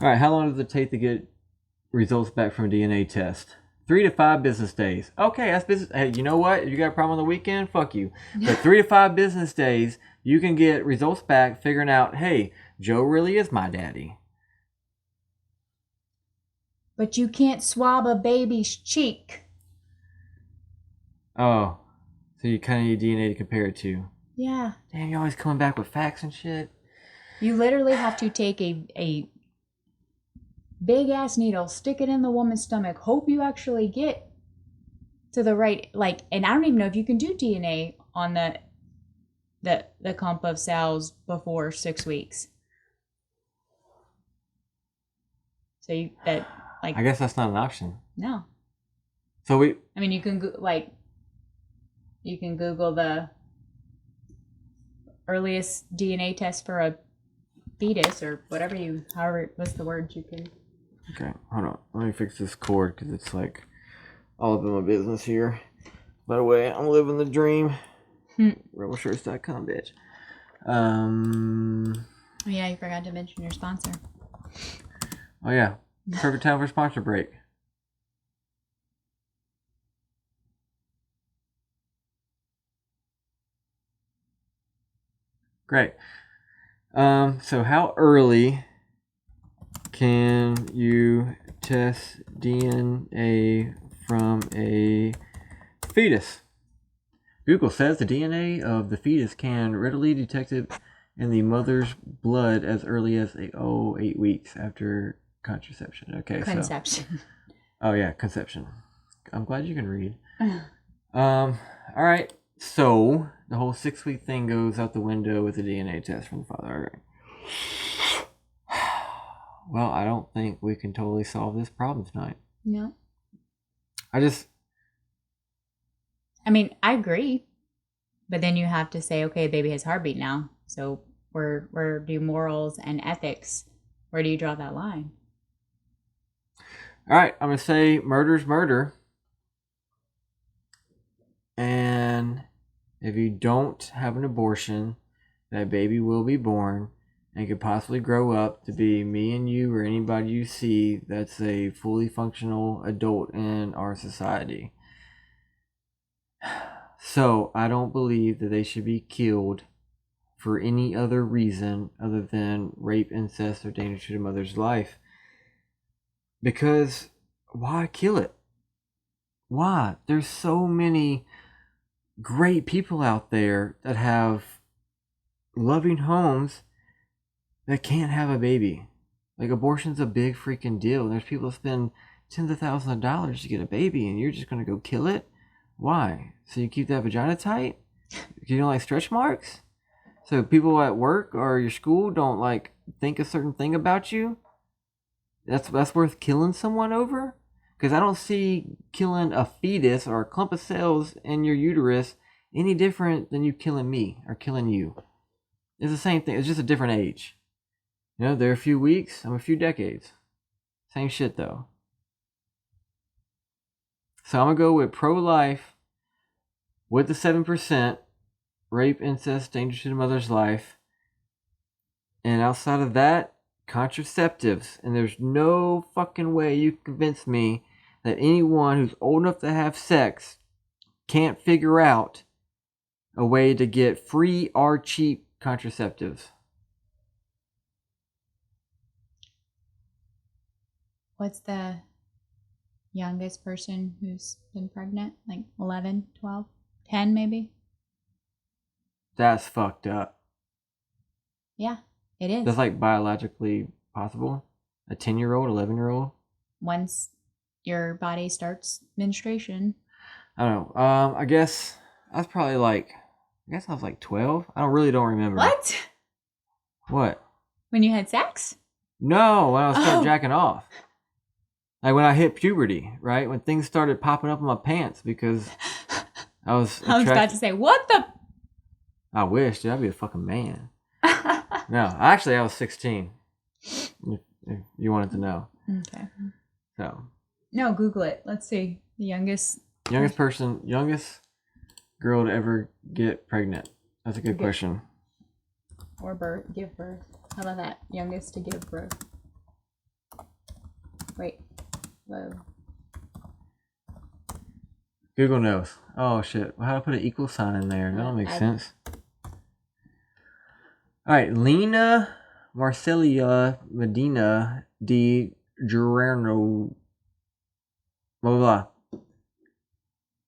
All right, how long does it take to get results back from a DNA test? 3 to 5 business days. Okay, that's business. Hey, you know what? If you got a problem on the weekend, fuck you. But 3 to 5 business days, you can get results back figuring out, hey, Joe really is my daddy. But you can't swab a baby's cheek. Oh, so you kind of need DNA to compare it to. Yeah. Damn, you're always coming back with facts and shit. You literally have to take a big ass needle, stick it in the woman's stomach, hope you actually get to the right, and I don't even know if you can do DNA on the clump of cells before 6 weeks. So I guess that's not an option. No. So you can Google the earliest DNA test for a fetus or what's the word you can... Okay, hold on. Let me fix this cord because it's all up in my business here. By the way, I'm living the dream. Rebelshirts.com, bitch. Oh, yeah, you forgot to mention your sponsor. Oh, yeah. Perfect time for sponsor break. Great. So how early can you test DNA from a fetus? Google says the DNA of the fetus can readily be detected in the mother's blood as early as 8 weeks after contraception. Okay, Conception. So, oh yeah, conception. I'm glad you can read. All right. So the whole 6-week thing goes out the window with the DNA test from the father. All right. Well, I don't think we can totally solve this problem tonight. No. I mean, I agree. But then you have to say, okay, baby has heartbeat now. So where do morals and ethics, where do you draw that line? All right, I'm going to say murder's murder. And if you don't have an abortion, that baby will be born and could possibly grow up to be me and you or anybody you see that's a fully functional adult in our society. So I don't believe that they should be killed for any other reason other than rape, incest, or danger to the mother's life. Because why kill it? Why? There's so many great people out there that have loving homes that can't have a baby. Like, abortion's a big freaking deal. There's people that spend tens of thousands of dollars to get a baby, and you're just gonna go kill it? Why? So you keep that vagina tight? You don't like stretch marks? So people at work or your school don't like think a certain thing about you? That's worth killing someone over? Because I don't see killing a fetus or a clump of cells in your uterus any different than you killing me or killing you. It's the same thing. It's just a different age. You know, they're a few weeks, I'm a few decades. Same shit though. So I'm going to go with pro-life with the 7%, rape, incest, danger to the mother's life. And outside of that, contraceptives. And there's no fucking way you can convince me that anyone who's old enough to have sex can't figure out a way to get free or cheap contraceptives. What's the youngest person who's been pregnant? Like 11, 12, 10 maybe? That's fucked up. Yeah, it is. That's like biologically possible? A 10-year-old, 11-year-old? Once your body starts menstruation. I don't know. I guess I was probably like, I guess I was like 12. I don't remember. What? What? When you had sex? No, when I was starting jacking off. Like when I hit puberty, right? When things started popping up in my pants because I was about to say, what the? I wish, dude. I'd be a fucking man. No, actually, I was 16. If you wanted to know. Okay. So. No, Google it. Let's see. The youngest girl to ever get pregnant. That's a good question. Or give birth. How about that? Youngest to give birth. Wait. Whoa. Google knows. Oh shit. Well, how do I put an equal sign in there? That don't make sense. Alright, Lena Marcelia Medina de Gerano. Blah blah blah.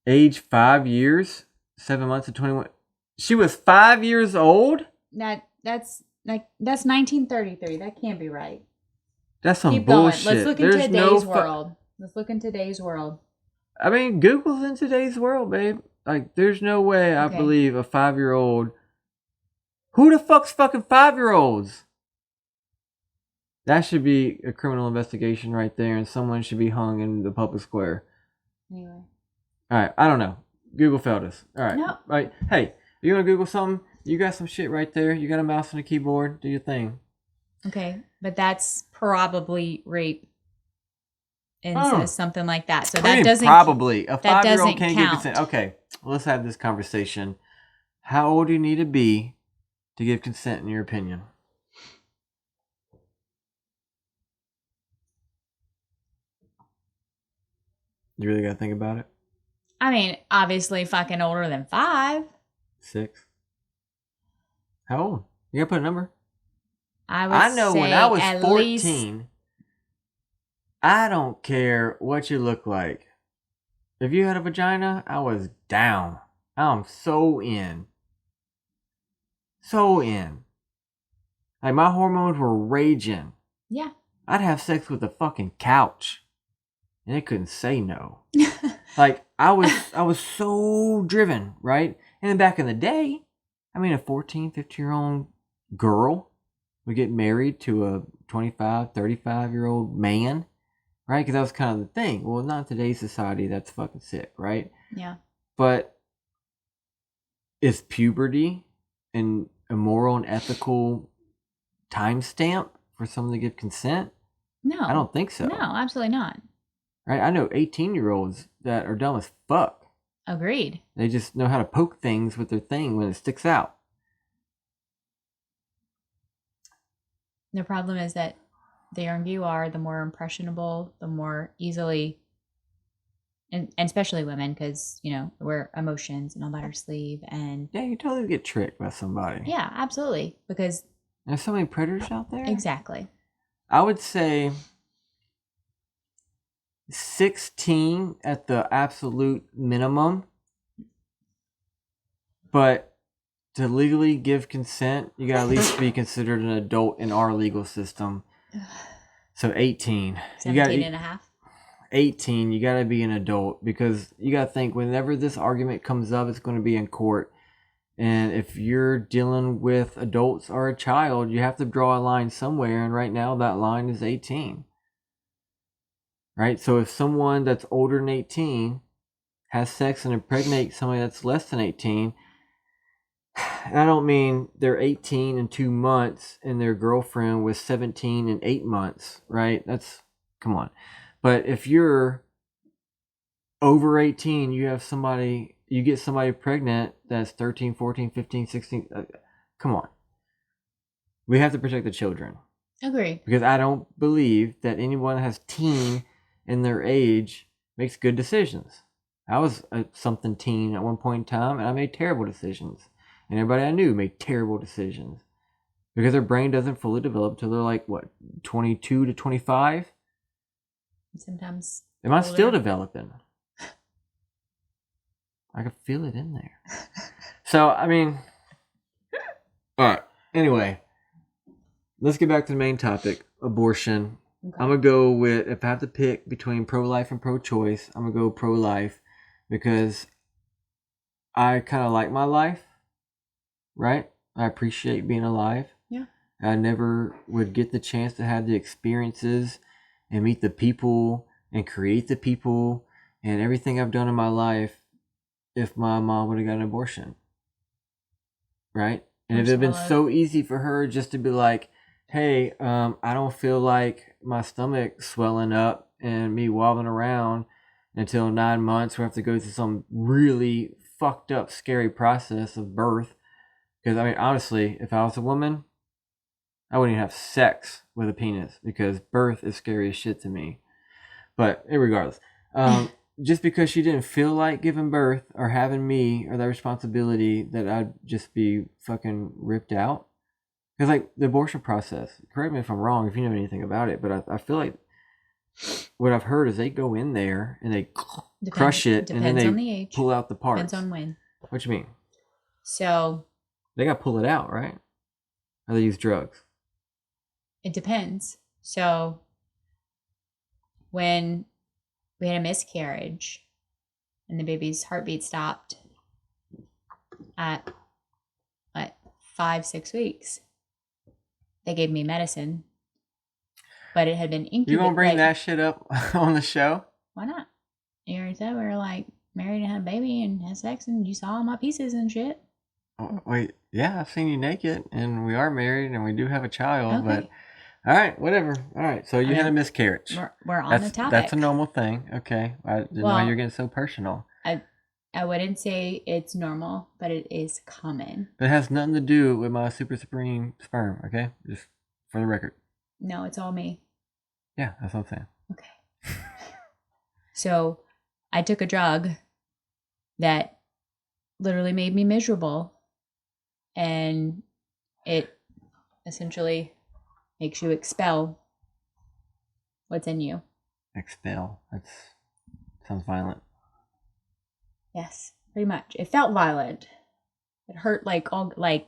Age 5 years, 7 months and 21. She was 5 years old? That's 1933. That can't be right. That's some Keep bullshit. Going. Let's look in today's world. Let's look in today's world. I mean, Google's in today's world, babe. Like, there's no way I believe a 5-year-old. Who the fuck's fucking 5-year-olds? That should be a criminal investigation right there, and someone should be hung in the public square. Anyway. Alright, I don't know. Google failed us. Alright. No. Right. Hey, you want to Google something? You got some shit right there. You got a mouse and a keyboard. Do your thing. Okay, but that's probably rape, incest, something like that. So that doesn't probably a 5-year-old can't give count. consent. Okay, let's have this conversation. How old do you need to be to give consent, in your opinion? You really gotta think about it. I mean, obviously fucking older than 5. 6. How old? You gotta put a number. I would I know say when I was at 14, least I don't care what you look like. If you had a vagina, I was down. I'm so in. So in. Like, my hormones were raging. yeah. I'd have sex with the fucking couch. And it couldn't say no. Like, I was so driven, right? And then back in the day, I mean, a 14, 15-year-old girl would get married to a 25, 35-year-old man, right? Because that was kind of the thing. Well, not in today's society. That's fucking sick, right? Yeah. But is puberty an immoral and ethical timestamp for someone to give consent? No. I don't think so. No, absolutely not. Right? I know 18-year-olds that are dumb as fuck. Agreed. They just know how to poke things with their thing when it sticks out. The problem is that the younger you are, the more impressionable, the more easily, and especially women, because, you know, we're emotions and all that our sleeve. And Yeah, you totally get tricked by somebody. yeah, absolutely. Because There's so many predators out there. exactly. I would say 16 at the absolute minimum. But to legally give consent, you gotta at least be considered an adult in our legal system. So 18. 17 and a half. 18, you gotta be an adult, because you gotta think, whenever this argument comes up, it's going to be in court. And if you're dealing with adults or a child, you have to draw a line somewhere, and right now that line is 18. Right? So if someone that's older than 18 has sex and impregnates somebody that's less than 18, and I don't mean they're 18 in 2 months and their girlfriend was 17 in 8 months, right? That's, come on. But if you're over 18, you get somebody pregnant that's 13, 14, 15, 16. Come on. We have to protect the children. Agree. Because I don't believe that anyone that has teen in their age makes good decisions. I was something teen at one point in time, and I made terrible decisions. And everybody I knew made terrible decisions. Because their brain doesn't fully develop until they're like, what, 22 to 25? Sometimes. Am I still developing? I can feel it in there. So, I mean, all right. Anyway, let's get back to the main topic, abortion. Okay. I'm going to go with, if I have to pick between pro-life and pro-choice, I'm going to go pro-life, because I kind of like my life, right? I appreciate being alive. Yeah. I never would get the chance to have the experiences and meet the people and create the people and everything I've done in my life if my mom would have got an abortion. Right? And if it had been so easy for her just to be like, hey, I don't feel like my stomach swelling up and me wobbling around until 9 months, we have to go through some really fucked up, scary process of birth. Because, I mean, honestly, if I was a woman, I wouldn't even have sex with a penis, because birth is scary as shit to me. But regardless, just because she didn't feel like giving birth or having me or that responsibility, that I'd just be fucking ripped out. Because, like, the abortion process, correct me if I'm wrong if you know anything about it, but I feel like what I've heard is they go in there and they crush it, and then they pull out the parts. Depends on when. What you mean? So they got to pull it out, right? Or they use drugs? It depends. So when we had a miscarriage and the baby's heartbeat stopped at 5-6 weeks, they gave me medicine, but it had been incubated. You gonna bring that shit up on the show? Why not? You already said we were like married and had a baby and had sex, and you saw all my pieces and shit. Oh, wait, yeah, I've seen you naked, and we are married, and we do have a child. Okay. But all right, whatever. All right, so you had a miscarriage. We're on the topic. That's a normal thing. Okay, I didn't know you were getting so personal. I wouldn't say it's normal, but it is common. But it has nothing to do with my super supreme sperm, okay? Just for the record. No, it's all me. Yeah, that's what I'm saying. Okay. So I took a drug that literally made me miserable, and it essentially makes you expel what's in you. Expel. Sounds violent. Yes, pretty much. It felt violent. It hurt I felt like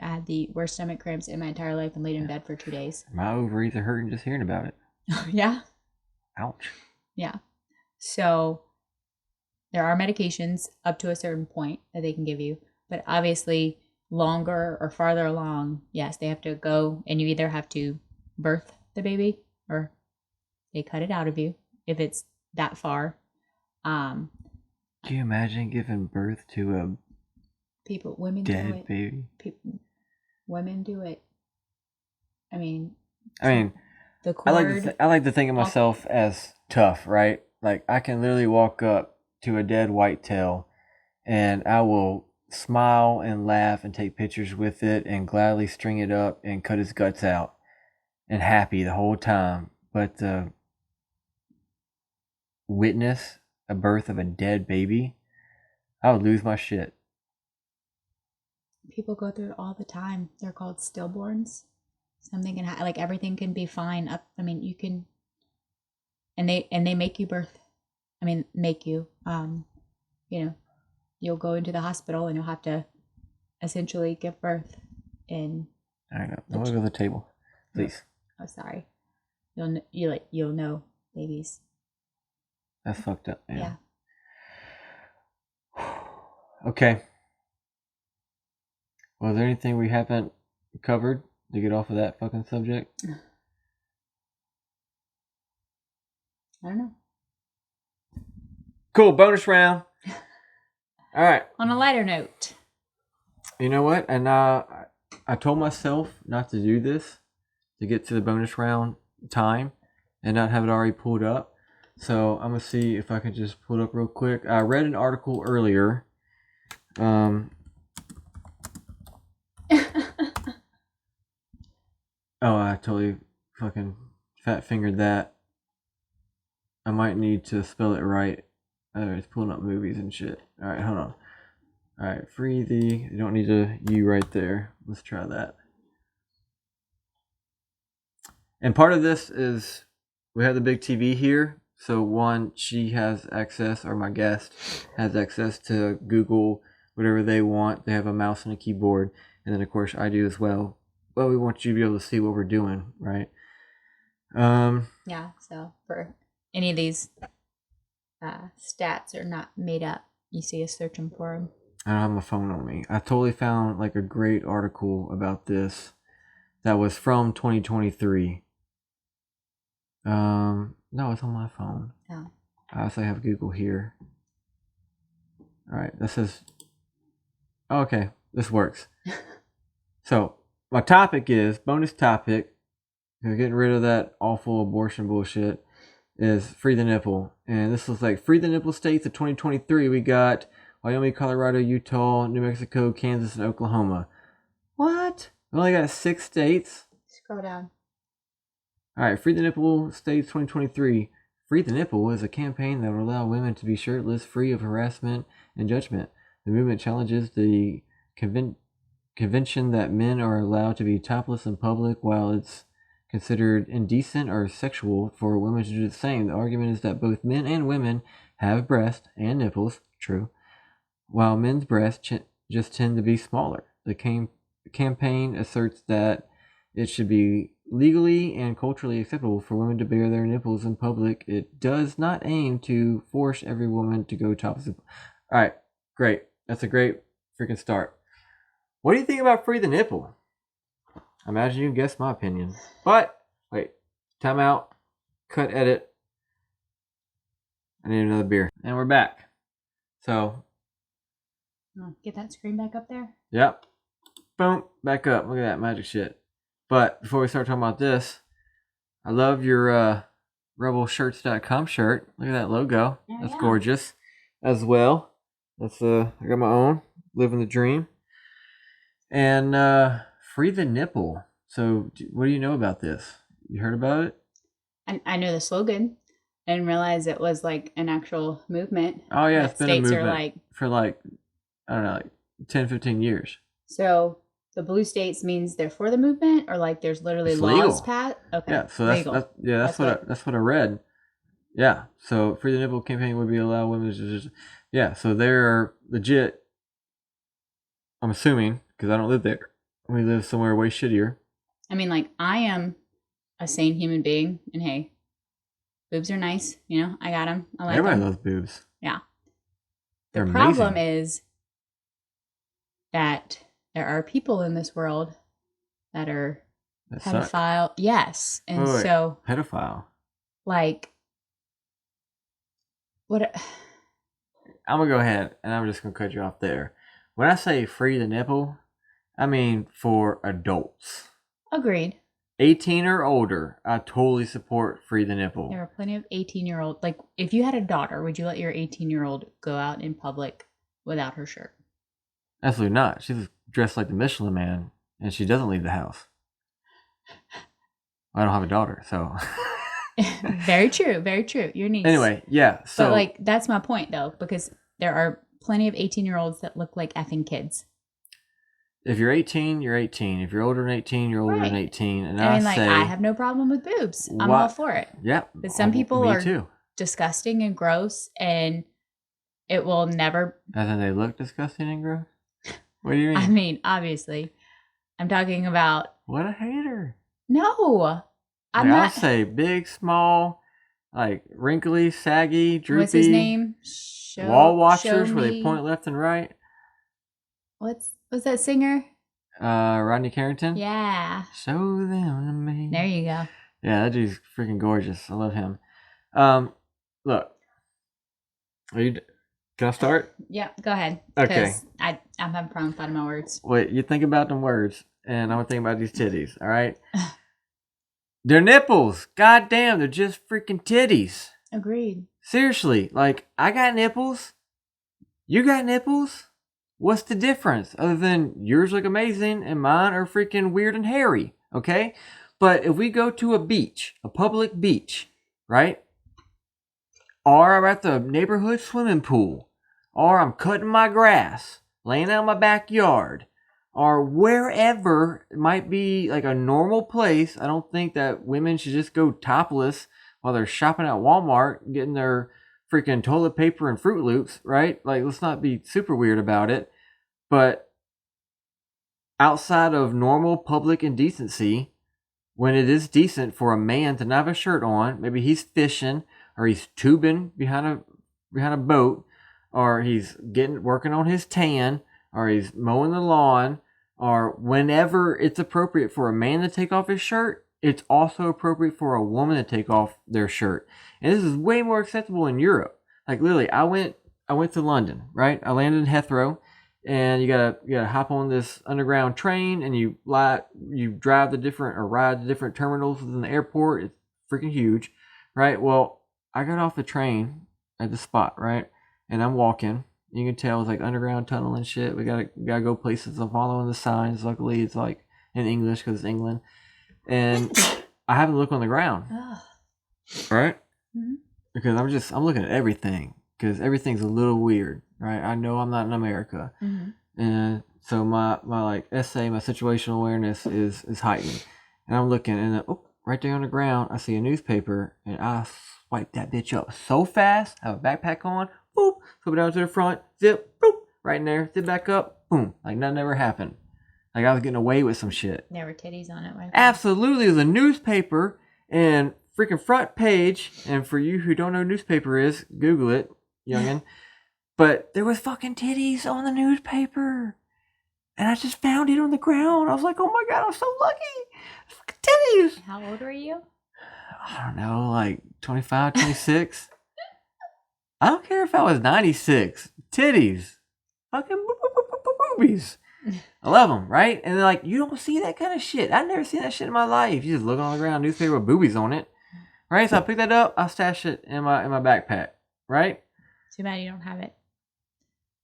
I had the worst stomach cramps in my entire life and laid in bed for 2 days. My ovaries are hurting just hearing about it. Yeah. Ouch. Yeah. So there are medications up to a certain point that they can give you, but obviously longer or farther along, yes, they have to go, and you either have to birth the baby or they cut it out of you if it's that far. Can you imagine giving birth to a women dead do it. baby? Women do it. I mean, the cord. I like to think of myself as tough, right? Like I can literally walk up to a dead whitetail, and I will smile and laugh and take pictures with it and gladly string it up and cut its guts out, and happy the whole time. But witness a birth of a dead baby, I would lose my shit. People go through it all the time. They're called stillborns. Something can like everything can be fine up. I mean, you can, and they make you birth. I mean, make you. You'll go into the hospital and you'll have to essentially give birth. In. I know. Don't go to the table, please. Oh, sorry. You'll know babies. That's fucked up, man. Yeah. Okay. Well, is there anything we haven't covered to get off of that fucking subject? I don't know. Cool, bonus round. All right. On a lighter note. You know what? And I told myself not to do this to get to the bonus round time and not have it already pulled up. So I'm going to see if I can just pull it up real quick. I read an article earlier. Oh, I totally fucking fat fingered that. I might need to spell it right. It's pulling up movies and shit. Alright, hold on. Alright, free the... You don't need a U right there. Let's try that. And part of this is we have the big TV here. So one, she has access, or my guest has access to Google whatever they want. They have a mouse and a keyboard. And then, of course, I do as well. Well, we want you to be able to see what we're doing, right? Yeah, so for any of these stats are not made up. You see us searching for them. I don't have my phone on me. I totally found like a great article about this that was from 2023. No, it's on my phone. Oh. I also have Google here. Alright, this is... Okay, this works. So, my topic is, bonus topic, getting rid of that awful abortion bullshit, is free the nipple. And this is like free the nipple states of 2023. We got Wyoming, Colorado, Utah, New Mexico, Kansas, and Oklahoma. What? We only got 6 states? Scroll down. Alright, free the nipple states 2023. Free the nipple is a campaign that will allow women to be shirtless, free of harassment and judgment. The movement challenges the convention that men are allowed to be topless in public while it's considered indecent or sexual for women to do the same. The argument is that both men and women have breasts and nipples, true, while men's breasts just tend to be smaller. The campaign asserts that it should be legally and culturally acceptable for women to bare their nipples in public. It does not aim to force every woman to go topless. Alright, great. That's a great freaking start. What do you think about free the nipple? I imagine you can guess my opinion. But, wait. Time out. Cut, edit. I need another beer. And we're back. So. Get that screen back up there? Yep. Boom. Back up. Look at that magic shit. But, before we start talking about this, I love your rebelshirts.com shirt. Look at that logo. That's gorgeous. As well. That's I got my own. Living the dream. And free the nipple. So what do you know about this? You heard about it? I know the slogan. and realize it was like an actual movement. Oh yeah, that it's been a states are movement like. for like, I don't know, like 10, 15 years. So the blue states means they're for the movement, or like there's literally It's laws legal. passed. Okay, Yeah, so legal. that's good. that's what I read. Yeah, so Free the Nipple campaign would be allow women to just, yeah, so they're legit. I'm assuming because I don't live there. We live somewhere way shittier. I mean, like I am a sane human being, and hey, boobs are nice. You know, I got them. I like Everybody them. loves boobs. Yeah. They're The problem amazing. is that there are people in this world that are That suck. pedophile. Yes, and Wait, so pedophile. like what? I'm gonna go ahead and I'm just gonna cut you off there. When I say free the nipple, I mean for adults. Agreed. 18 or older, I totally support free the nipple. There are plenty of 18-year-old. Like, if you had a daughter, would you let your 18-year-old go out in public without her shirt? Absolutely not. She's dressed like the Michelin Man, and she doesn't leave the house. I don't have a daughter, so. Very true. Very true. Your niece. Anyway, yeah. So, but like, that's my point, though, because there are plenty of 18-year-olds that look like effing kids. if you're 18, you're 18. If you're older than 18, you're older than Right. 18. And I mean, say, I have no problem with boobs. I'm what- all for it. Yeah. But some people me are too. disgusting and gross, and it will never. And then they look disgusting and gross? What do you mean? I mean, obviously, I'm talking about. What a hater. No, I'm Like, not. I'll say big, small, like wrinkly, saggy, droopy. What's his name? Wall watchers where they me- point left and right. What's that singer? Rodney Carrington? Yeah. Show them to me. There you go. Yeah, that dude's freaking gorgeous. I love him. Look. Can I start? Yeah, go ahead. Okay. 'Cause I'm having problems finding my words. Wait, you think about them words, and I'm gonna think about these titties, alright? They're nipples. God damn, they're just freaking titties. Agreed. Seriously, like, I got nipples. You got nipples. What's the difference? Other than yours look amazing and mine are freaking weird and hairy, okay? But if we go to a beach, a public beach, right? Or I'm at the neighborhood swimming pool, or I'm cutting my grass, laying out in my backyard, or wherever it might be like a normal place, I don't think that women should just go topless while they're shopping at Walmart, getting their freaking toilet paper and Fruit Loops, right? Like, let's not be super weird about it. But outside of normal public indecency, when it is decent for a man to not have a shirt on, maybe he's fishing or he's tubing behind a boat, or he's working on his tan, or he's mowing the lawn, or whenever it's appropriate for a man to take off his shirt, it's also appropriate for a woman to take off their shirt. And this is way more acceptable in Europe. Like, literally, I went to London, right? I landed in Heathrow, and you gotta hop on this underground train, and you ride the different terminals within the airport. It's freaking huge, right? Well, I got off the train at the spot, right? And I'm walking. You can tell it's like underground tunnel and shit. We gotta go places. I'm following the signs. Luckily, it's like in English because it's England. And I haven't looked on the ground, right? Mm-hmm. Because I'm looking at everything because everything's a little weird, right? I know I'm not in America, and so my like essay, my situational awareness is heightened, and I'm looking, and right there on the ground, I see a newspaper, and I swipe that bitch up so fast. I have a backpack on, boop, flip it down to the front, zip, boop, right in there, zip back up, boom, like nothing ever happened. Like I was getting away with some shit. There were titties on it. Right? Absolutely, it was a newspaper and freaking front page. And for you who don't know what newspaper is, Google it, youngin. But there was fucking titties on the newspaper, and I just found it on the ground. I was like, oh my god, I'm so lucky. Fucking titties. How old were you? I don't know, like 25, 26. I don't care if I was 96. Titties. Fucking boobies. I love them, right? And they're like, you don't see that kind of shit. I've never seen that shit in my life. You just look on the ground, newspaper with boobies on it, right? So I pick that up, I stash it in my backpack, right? Too bad you don't have it.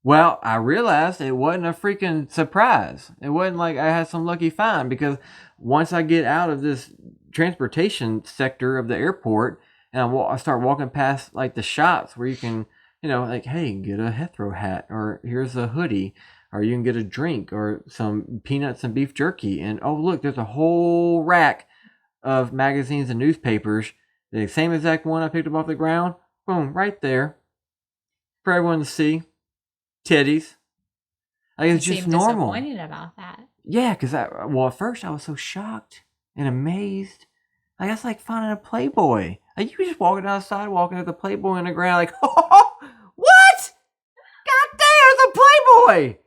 Well, I realized it wasn't a freaking surprise. It wasn't like I had some lucky find, because once I get out of this transportation sector of the airport and I start walking past like the shops where you can, like, hey, get a Heathrow hat, or here's a hoodie, or you can get a drink, or some peanuts and beef jerky, and oh look, there's a whole rack of magazines and newspapers, the same exact one I picked up off the ground, boom, right there for everyone to see. Titties. Like, it's just normal. Disappointed about that. Yeah, because at first I was so shocked and amazed. Like, that's like finding a Playboy. Like, you were just walking down the sidewalk and there's a Playboy on the ground, like, oh, what? God damn, it's a Playboy!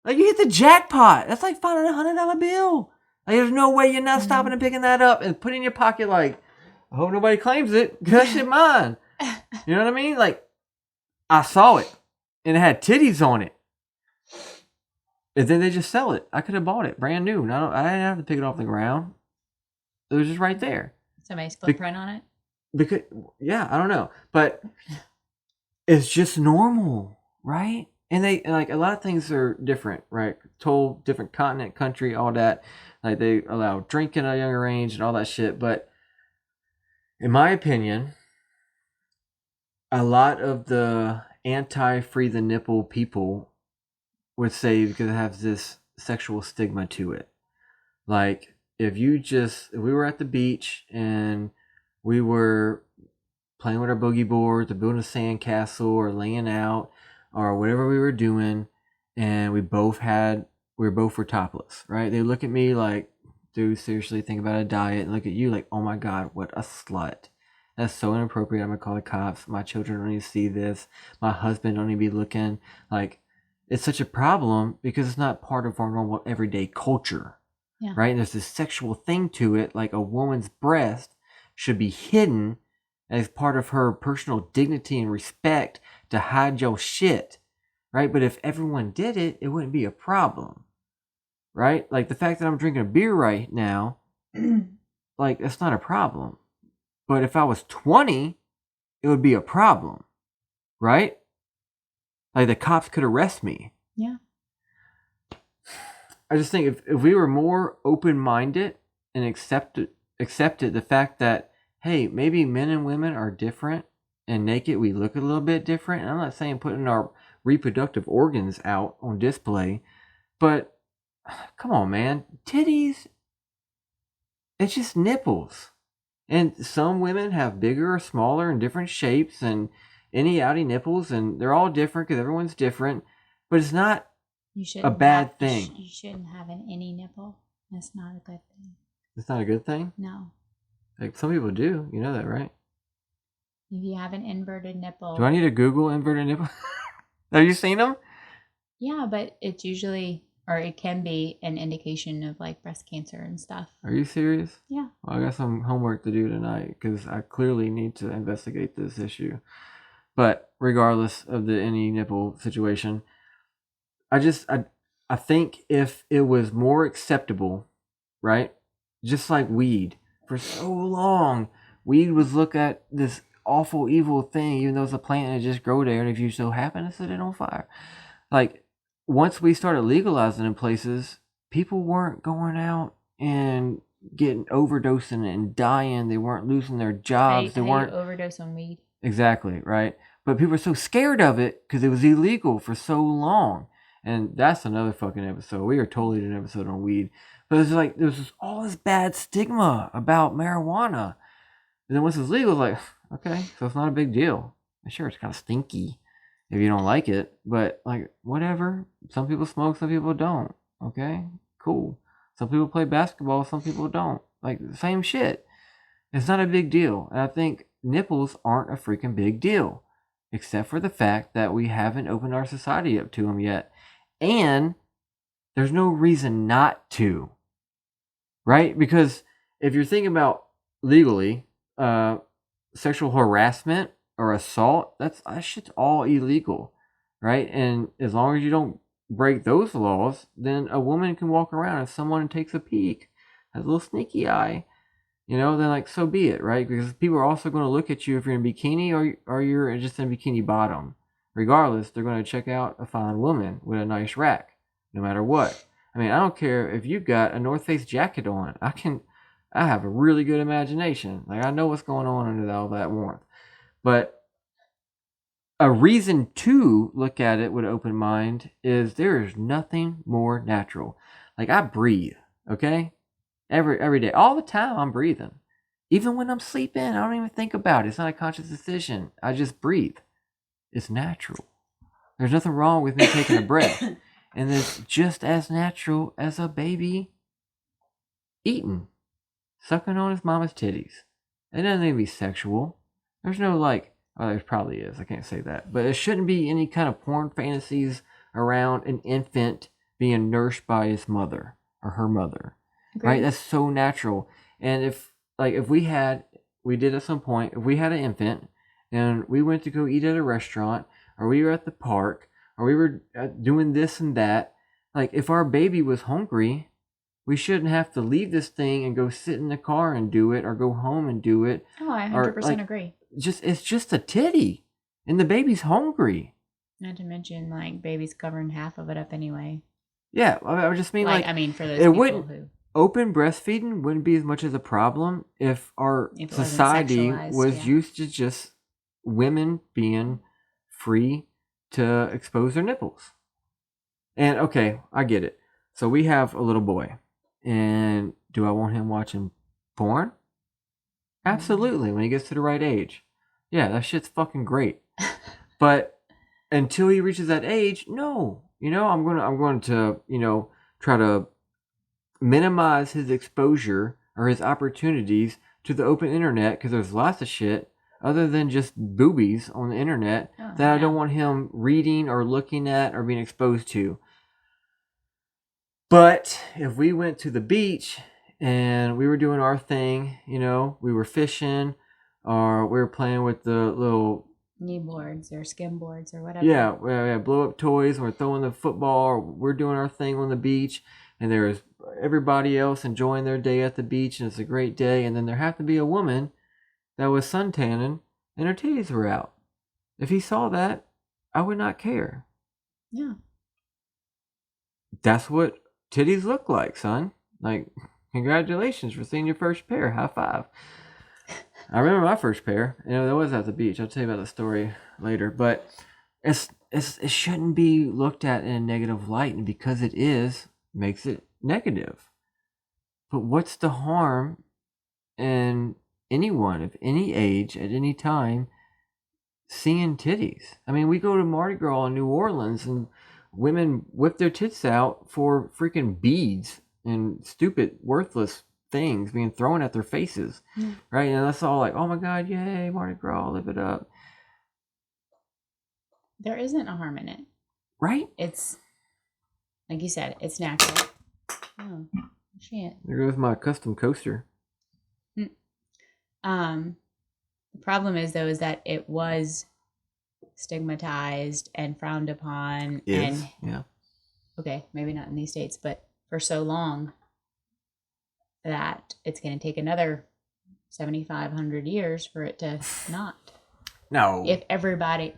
Like, you hit the jackpot. That's like finding a $100 bill. Like, there's no way you're not stopping and picking that up and putting it in your pocket, like, I hope nobody claims it, because that shit mine. You know what I mean? Like, I saw it, and it had titties on it. And then they just sell it. I could have bought it brand new. I didn't have to pick it off the ground. It was just right there. Somebody's footprint on it? Because, yeah, I don't know. But it's just normal, right? And they, like, a lot of things are different, right? Total different continent, country, all that. Like, they allow drinking at a younger age and all that shit. But in my opinion, a lot of the anti-free the nipple people would say, because it has this sexual stigma to it. Like, if we were at the beach and we were playing with our boogie boards or building a sandcastle or laying out or whatever we were doing, and we both were topless, right? They look at me like, dude, seriously, think about a diet, and look at you like, oh my God, what a slut. That's so inappropriate. I'm gonna call the cops. My children don't need to see this. My husband don't need to be looking. Like, it's such a problem because it's not part of our normal everyday culture. Yeah. Right? And there's this sexual thing to it, like a woman's breast should be hidden as part of her personal dignity and respect to hide your shit. Right? But if everyone did it, it wouldn't be a problem. Right? Like, the fact that I'm drinking a beer right now, like, that's not a problem. But if I was 20, it would be a problem. Right? Like, the cops could arrest me. Yeah. I just think if we were more open-minded and accepted the fact that, hey, maybe men and women are different, and naked we look a little bit different. And I'm not saying putting our reproductive organs out on display, but come on, man. Titties, it's just nipples. And some women have bigger or smaller and different shapes and any outy nipples, and they're all different because everyone's different. But it's not a bad thing. You shouldn't have an any nipple. That's not a good thing. It's not a good thing? No. Like, some people do. You know that, right? If you have an inverted nipple. Do I need to Google inverted nipple? Have you seen them? Yeah, but it's usually, or it can be, an indication of like breast cancer and stuff. Are you serious? Yeah. Well, I got some homework to do tonight because I clearly need to investigate this issue. But regardless of the any nipple situation, I think if it was more acceptable, right? Just like weed. For so long, weed was looked at this awful, evil thing, even though it's a plant and it just grow there, and if you so happen to set it on fire. Like, once we started legalizing in places, people weren't going out and getting overdosing and dying. They weren't losing their jobs. They weren't overdose on weed. Exactly, right? But people were so scared of it because it was illegal for so long. And that's another fucking episode. We are totally doing an episode on weed. But it's like, there was just all this bad stigma about marijuana. And then once it's legal, it's like, okay, so it's not a big deal. Sure, it's kind of stinky if you don't like it. But, like, whatever. Some people smoke, some people don't. Okay, cool. Some people play basketball, some people don't. Like, same shit. It's not a big deal. And I think nipples aren't a freaking big deal. Except for the fact that we haven't opened our society up to them yet. And there's no reason not to. Right? Because if you're thinking about legally, sexual harassment or assault, that shit's all illegal. Right? And as long as you don't break those laws, then a woman can walk around if someone takes a peek, has a little sneaky eye, then, like, so be it, right? Because people are also going to look at you if you're in a bikini or you're just in a bikini bottom. Regardless, they're going to check out a fine woman with a nice rack, no matter what. I mean, I don't care if you've got a North Face jacket on. I I have a really good imagination. Like, I know what's going on under all that warmth. But a reason to look at it with an open mind is there is nothing more natural. Like, I breathe, okay? Every day. All the time I'm breathing. Even when I'm sleeping, I don't even think about it. It's not a conscious decision. I just breathe. It's natural. There's nothing wrong with me taking a breath. And it's just as natural as a baby eating, sucking on his mama's titties. It doesn't need to be sexual. There's no like, oh, there probably is. I can't say that. But it shouldn't be any kind of porn fantasies around an infant being nursed by his mother or her mother. Agreed. Right? That's so natural. And if we did at some point, if we had an infant and we went to go eat at a restaurant or we were at the park or we were doing this and that, like if our baby was hungry, we shouldn't have to leave this thing and go sit in the car and do it or go home and do it. Oh, I 100% agree. It's just a titty and the baby's hungry. Not to mention, like, babies covering half of it up anyway. Yeah, I just mean I mean, for those people who... Open breastfeeding wouldn't be as much as a problem if our society was used to just women being free to expose their nipples. And okay, I get it. So we have a little boy. And do I want him watching porn? Absolutely, when he gets to the right age. Yeah, that shit's fucking great. But until he reaches that age, no. I'm going to, try to minimize his exposure or his opportunities to the open internet because there's lots of shit other than just boobies on the internet that I don't want him reading or looking at or being exposed to. But if we went to the beach and we were doing our thing, we were fishing or we were playing with the little knee boards or skim boards or whatever. Yeah, we have blow up toys and we're throwing the football or we're doing our thing on the beach and there's everybody else enjoying their day at the beach and it's a great day, and then there happened to be a woman that was suntanning and her titties were out. If he saw that, I would not care. Yeah. That's what titties look like, son. Like, congratulations for seeing your first pair. High five. I remember my first pair. That was at the beach. I'll tell you about the story later. But it shouldn't be looked at in a negative light, and because it is, makes it negative. But what's the harm in anyone of any age at any time seeing titties? I mean, we go to Mardi Gras in New Orleans and women whip their tits out for freaking beads and stupid, worthless things being thrown at their faces, right? And that's all like, oh my God, yay, Mardi Gras, live it up. There isn't a harm in it, right? It's like you said, it's natural. Oh shit! There goes my custom coaster. The problem is though is that it was stigmatized and frowned upon, okay, maybe not in these states, but for so long that it's going to take another 7,500 years for it to not. No. If everybody...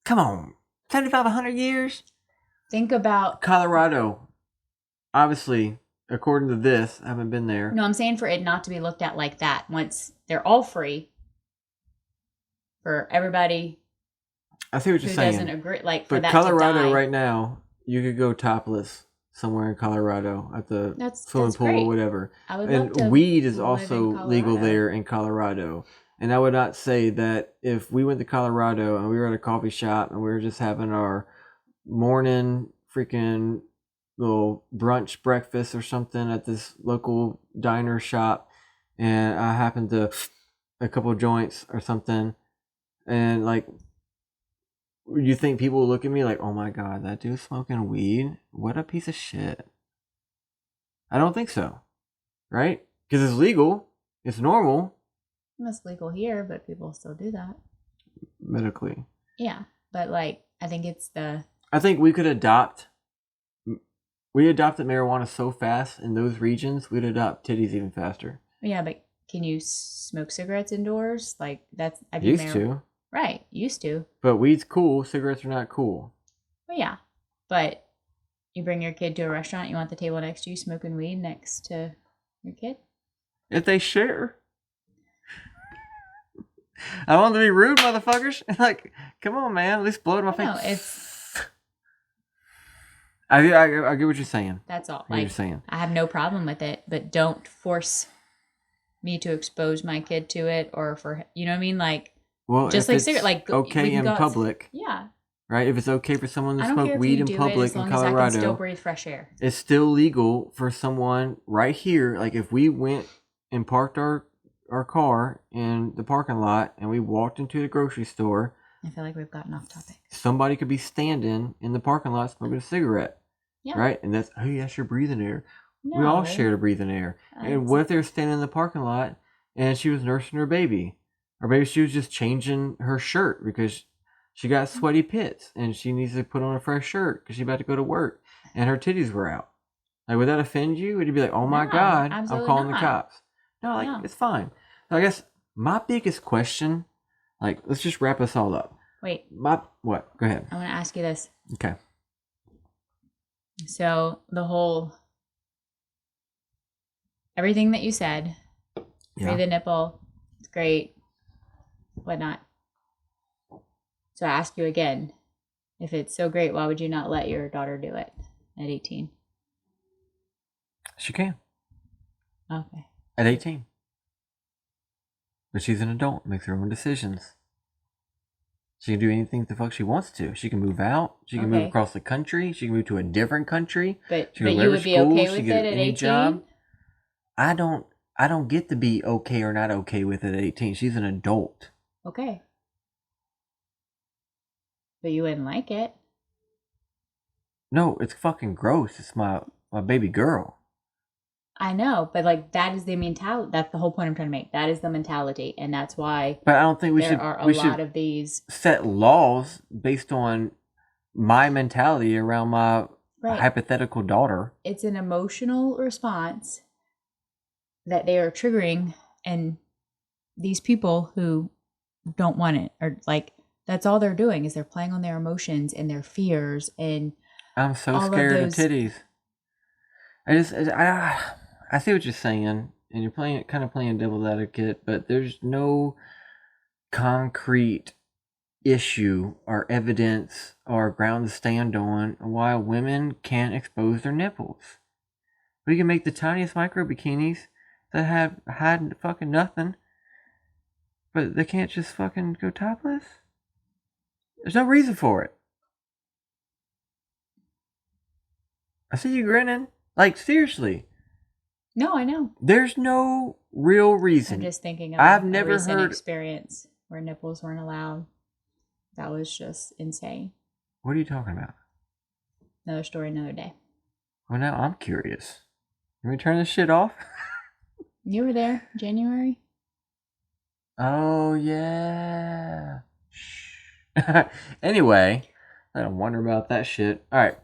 Come on. 7,500 years? Think about... Colorado. Obviously, according to this, I haven't been there. No, I'm saying for it not to be looked at like that. Once they're all free, for everybody... I see what you're saying. Doesn't agree, like, for but that Colorado to die, right now, you could go topless somewhere in Colorado at the swimming pool great. or whatever. I would love to weed is also legal there in Colorado. And I would not say that if we went to Colorado and we were at a coffee shop and we were just having our morning freaking little brunch breakfast or something at this local diner shop, and I happened to a couple of joints or something, and like, you think people will look at me like, oh my God, that dude's smoking weed? What a piece of shit. I don't think so. Right? Because it's legal. It's normal. It's legal here, but people still do that. Medically. Yeah. But like, I think it's the... I think we could adopt... We adopted marijuana so fast in those regions, we'd adopt titties even faster. Yeah, but can you smoke cigarettes indoors? Like, that's... Used to. Right, used to. But weed's cool, cigarettes are not cool. Well, yeah, but you bring your kid to a restaurant, you want the table next to you smoking weed next to your kid? if they share. I want to be rude, motherfuckers. Like, come on, man. At least blow it in my face. No, it's. I get what you're saying. That's all. I get what you're saying. I have no problem with it, but don't force me to expose my kid to it, or for you know what I mean, like. Well, just if like it's cigarette, like okay in public. Yeah. Right? If it's okay for someone to I don't smoke care if weed you in do public it as in long as I Colorado, can still breathe fresh air. It's still legal for someone right here. Like if we went and parked our car in the parking lot and we walked into the grocery store, I feel like we've gotten off topic. Somebody could be standing in the parking lot smoking a cigarette. Yeah. Right? And that's, oh yes, you're breathing air. No. We all share to breathe in air. And what if they were standing in the parking lot and she was nursing her baby? Or maybe she was just changing her shirt because she got sweaty pits and she needs to put on a fresh shirt because she's about to go to work and her titties were out. Like, would that offend you? Would you be like, oh my God, I'm calling the cops? No, like, it's fine. So I guess my biggest question, like, let's just wrap us all up. Wait. What? Go ahead. I want to ask you this. Okay. So the whole, everything that you said, free the nipple, it's great, whatnot. So I ask you again, if it's so great, why would you not let your daughter do it at 18? She can. Okay. At 18. But she's an adult, makes her own decisions. She can do anything the fuck she wants to. She can move out. She can move across the country. She can move to a different country. But you would be okay with it at 18? Job. I don't get to be okay or not okay with it at 18. She's an adult. Okay. But you wouldn't like it. No, it's fucking gross. It's my baby girl. I know, but like that is the mentality. That's the whole point I'm trying to make. That is the mentality, and that's why. But I don't think there are a lot of these set laws based on my mentality around my hypothetical daughter. It's an emotional response that they are triggering, and these people who don't want it are like, that's all they're doing is they're playing on their emotions and their fears and. I'm so scared of titties. I see what you're saying, and you're kind of playing devil's advocate, but there's no concrete issue or evidence or ground to stand on why women can't expose their nipples. We can make the tiniest micro bikinis that hide fucking nothing, but they can't just fucking go topless. There's no reason for it. I see you grinning. Like, seriously. No, I know. There's no real reason. I'm just thinking of a recent experience where nipples weren't allowed. That was just insane. What are you talking about? Another story, another day. Well, now I'm curious. Can we turn this shit off? You were there, January? Oh, yeah. Shh. Anyway, I don't wonder about that shit. All right.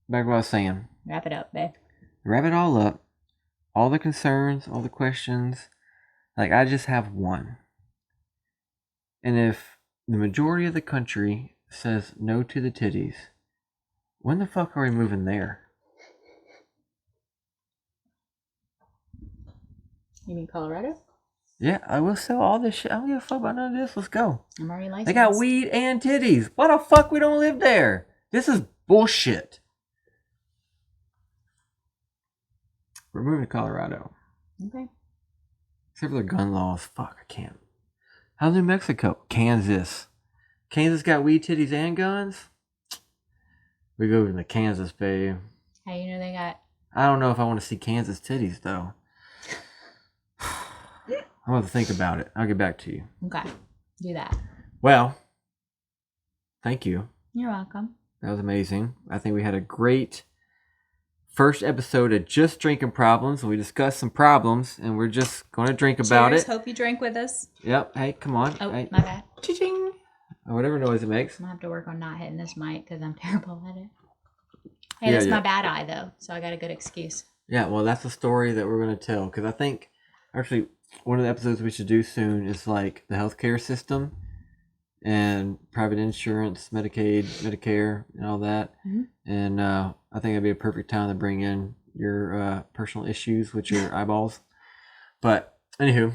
Back to what I was saying. Wrap it up, babe. Wrap it all up. All the concerns, all the questions. Like, I just have one. And if the majority of the country says no to the titties, when the fuck are we moving there? You mean Colorado? Yeah, I will sell all this shit. I don't give a fuck about none of this. Let's go. I'm already licensed. They got weed and titties. Why the fuck we don't live there? This is bullshit. We're moving to Colorado. Okay. Except for the gun laws. Fuck, I can't. How's New Mexico? Kansas. Kansas got weed, titties, and guns? We go to Kansas, babe. How you know they got... I don't know if I want to see Kansas titties, though. I'm going to think about it. I'll get back to you. Okay. Do that. Well, thank you. You're welcome. That was amazing. I think we had a great first episode of Just Drinking Problems. We discussed some problems, and we're just going to drink about it. Hope you drank with us. Yep. Hey, come on. Oh, hey. My bad. Ching. Or whatever noise it makes. I'm going to have to work on not hitting this mic because I'm terrible at it. Hey, that's my bad eye, though, so I got a good excuse. Yeah, well, that's the story that we're going to tell, because I think, actually, one of the episodes we should do soon is like the healthcare system and private insurance, Medicaid, Medicare, and all that. Mm-hmm. And I think it'd be a perfect time to bring in your personal issues with your eyeballs. But anywho,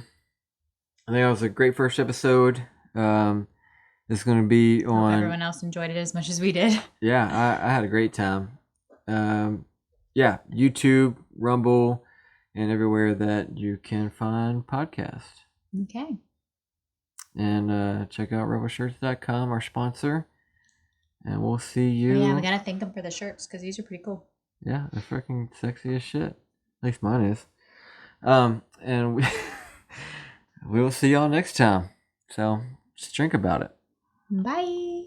I think that was a great first episode. It's going to be Hope on. everyone else enjoyed it as much as we did. Yeah, I had a great time. Yeah, YouTube, Rumble, and everywhere that you can find podcasts. Okay. And check out rebelshirts.com, our sponsor. And we'll see you. Oh, yeah, we gotta thank them for the shirts because these are pretty cool. Yeah, they're freaking sexy as shit. At least mine is. And we we will see y'all next time. So just drink about it. Bye.